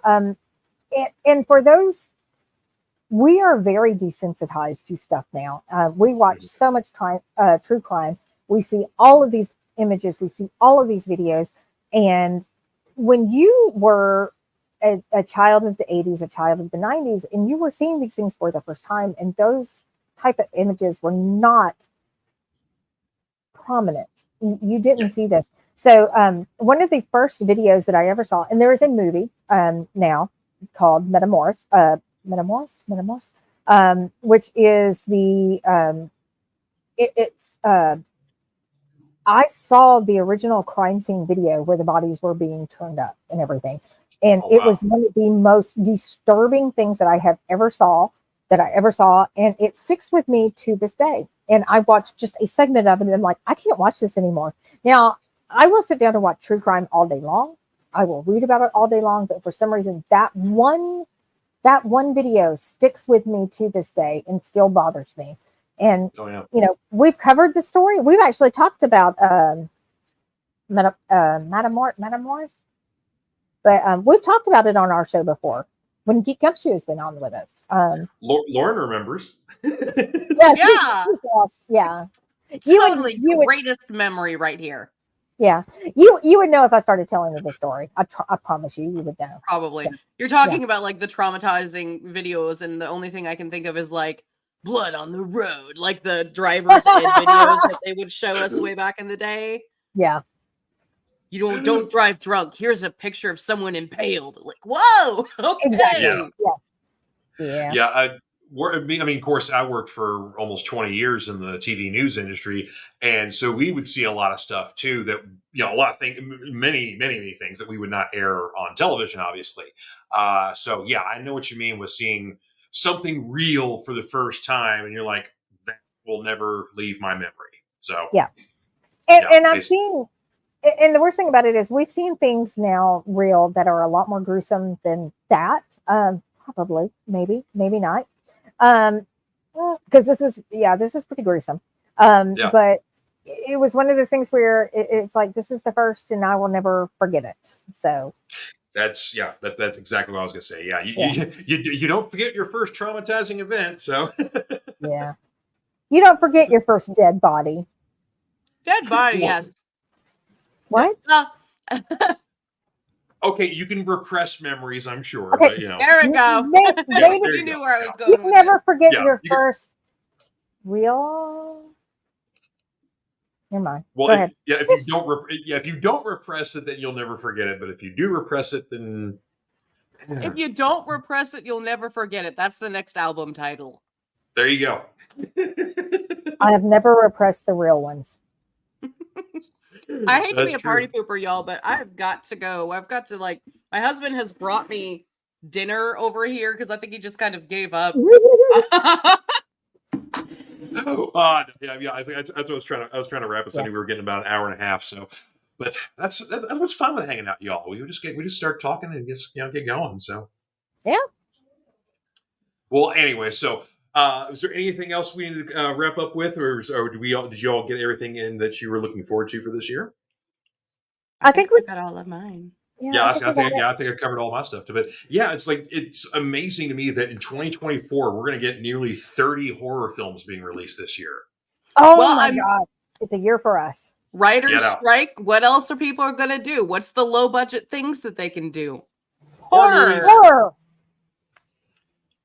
[SPEAKER 3] and for those, we are very desensitized to stuff now. We watch so much true crime. We see all of these images, we see all of these videos. And when you were a child of the 80s, a child of the 90s, and you were seeing these things for the first time, and those type of images were not prominent. You didn't see this. So one of the first videos that I ever saw, and there is a movie now called Metamorph, which is the I saw the original crime scene video where the bodies were being turned up and everything. And it was one of the most disturbing things that I ever saw. And it sticks with me to this day. And I watched just a segment of it and I'm like, I can't watch this anymore. Now, I will sit down and watch true crime all day long. I will read about it all day long. But for some reason, that one video sticks with me to this day and still bothers me. And, you know, we've covered the story. We've actually talked about Metamorph. But we've talked about it on our show before when Geek Gumshoe has been on with us.
[SPEAKER 1] Lauren remembers.
[SPEAKER 3] Yeah. She's lost. Yeah.
[SPEAKER 2] Totally greatest memory right here.
[SPEAKER 3] Yeah. You would know if I started telling you the story. I promise you would know.
[SPEAKER 2] Probably.
[SPEAKER 3] So,
[SPEAKER 2] you're talking about like the traumatizing videos, and the only thing I can think of is like blood on the road, like the driver's ed videos that they would show us way back in the day.
[SPEAKER 3] Yeah.
[SPEAKER 2] You don't drive drunk. Here's a picture of someone impaled. Like, whoa. Okay.
[SPEAKER 3] Exactly.
[SPEAKER 1] Yeah. I mean, of course, I worked for almost 20 years in the TV news industry. And so we would see a lot of stuff too that, you know, a lot of things, many things that we would not air on television, obviously. So yeah, I know what you mean with seeing something real for the first time. And you're like, that will never leave my memory. So
[SPEAKER 3] yeah. And I've seen, and the worst thing about it is we've seen things now real that are a lot more gruesome than that. Probably, maybe not. Because this was pretty gruesome. But it was one of those things where it's like, this is the first and I will never forget it. So
[SPEAKER 1] that's exactly what I was going to say. Yeah. You don't forget your first traumatizing event. So
[SPEAKER 3] yeah, you don't forget your first dead body.
[SPEAKER 2] Dead body, yes.
[SPEAKER 3] What?
[SPEAKER 1] Okay, you can repress memories, I'm sure.
[SPEAKER 3] Okay,
[SPEAKER 1] but, you know.
[SPEAKER 2] There we go.
[SPEAKER 3] Maybe
[SPEAKER 2] you knew where I was going.
[SPEAKER 3] You never forget your first real. Never mind.
[SPEAKER 1] Well,
[SPEAKER 3] go ahead.
[SPEAKER 1] if you don't repress it, then you'll never forget it. But if you do repress it, then
[SPEAKER 2] if you don't repress it, you'll never forget it. That's the next album title.
[SPEAKER 1] There you go.
[SPEAKER 3] I have never repressed the real ones.
[SPEAKER 2] I hate to be a party pooper, y'all, but I've got to go. I've got to, like, my husband has brought me dinner over here because I think he just kind of gave up.
[SPEAKER 1] Yeah, that's what I was trying to wrap us. I knew we were getting about an hour and a half. So, but that's what's fun with hanging out, y'all. We just start talking and just get going. So
[SPEAKER 3] yeah.
[SPEAKER 1] Well, anyway, so is there anything else we need to wrap up with, or did you all get everything in that you were looking forward to for this year?
[SPEAKER 2] I think we got all of mine.
[SPEAKER 1] Yeah, I think I covered all my stuff. But yeah, it's amazing to me that in 2024 we're going to get nearly 30 horror films being released this year.
[SPEAKER 3] Oh my God, it's a year for us.
[SPEAKER 2] Writers strike. What else are people going to do? What's the low budget things that they can do? Horror.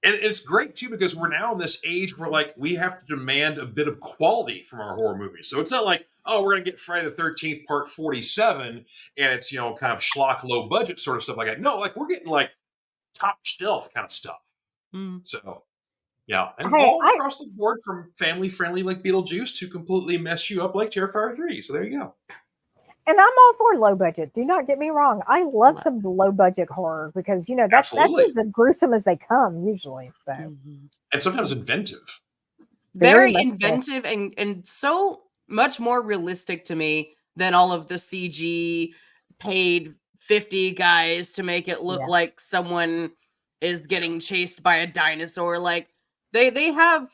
[SPEAKER 1] And it's great too because we're now in this age where like we have to demand a bit of quality from our horror movies. So it's not like, oh, we're gonna get Friday the 13th Part 47 and it's kind of schlock low budget sort of stuff like that. No, like we're getting like top shelf kind of stuff. So yeah, and all across the board from family friendly like Beetlejuice to completely mess you up like Terrifier 3. So there you go.
[SPEAKER 3] And I'm all for low budget. Do not get me wrong. I love some low budget horror because that's as gruesome as they come usually. So.
[SPEAKER 1] And sometimes inventive.
[SPEAKER 2] Very inventive and so much more realistic to me than all of the CG paid 50 guys to make it look like someone is getting chased by a dinosaur. Like they have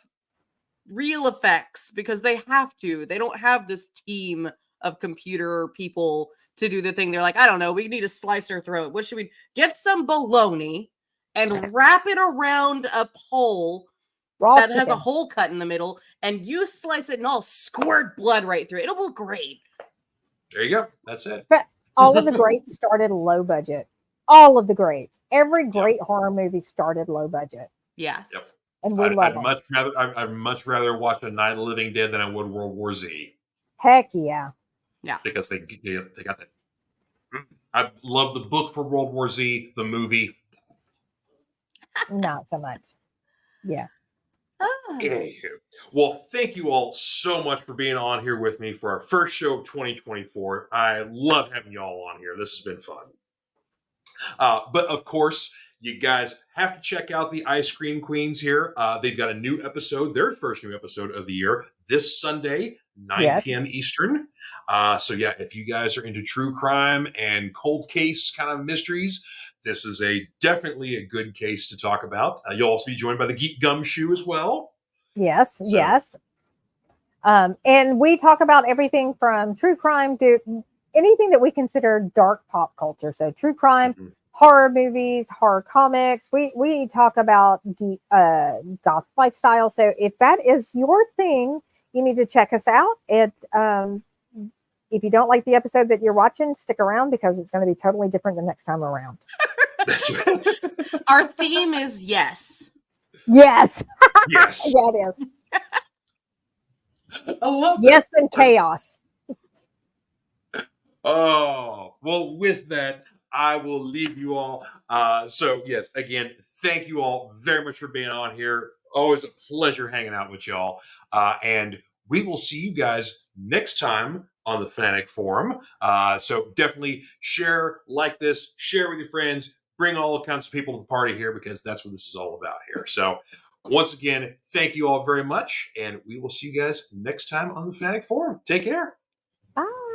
[SPEAKER 2] real effects because they have to. They don't have this team of computer people to do the thing. They're like, I don't know, we need to slice her throat. What should we get? Some bologna and wrap it around a pole that has a hole cut in the middle, and you slice it and I'll squirt blood right through it. It'll look great.
[SPEAKER 1] There you go. That's it.
[SPEAKER 3] But all of the greats started low budget. All of the greats. Every great horror movie started low budget.
[SPEAKER 2] Yes.
[SPEAKER 1] Yep.
[SPEAKER 3] And we love them.
[SPEAKER 1] I'd much rather watch a Night of the Living Dead than I would World War Z.
[SPEAKER 3] Heck yeah.
[SPEAKER 2] Yeah.
[SPEAKER 1] Because they got that. I love the book for World War Z, the movie.
[SPEAKER 3] Not so much. Yeah.
[SPEAKER 1] Anywho. Well, thank you all so much for being on here with me for our first show of 2024. I love having you all on here. This has been fun. But of course, you guys have to check out the Ice Cream Queens here. They've got a new episode, their first new episode of the year, this Sunday, 9 p.m. Eastern. So yeah, if you guys are into true crime and cold case kind of mysteries, this is definitely a good case to talk about. You'll also be joined by the Geek Gumshoe as well.
[SPEAKER 3] Yes, yes. And we talk about everything from true crime to anything that we consider dark pop culture. So true crime, horror movies, horror comics. We talk about goth lifestyle. So if that is your thing, you need to check us out. If you don't like the episode that you're watching, stick around because it's going to be totally different the next time around.
[SPEAKER 2] Our theme is yes.
[SPEAKER 3] Yes.
[SPEAKER 1] Yes.
[SPEAKER 3] Yeah, it is.
[SPEAKER 1] I love
[SPEAKER 3] yes and chaos.
[SPEAKER 1] Oh, well, with that, I will leave you all. So, yes, again, thank you all very much for being on here. Always a pleasure hanging out with y'all. And we will see you guys next time on the Fanatic Forum. So definitely share, like this, share with your friends, bring all kinds of people to the party here because that's what this is all about here. So once again, thank you all very much. And we will see you guys next time on the Fanatic Forum. Take care.
[SPEAKER 3] Bye.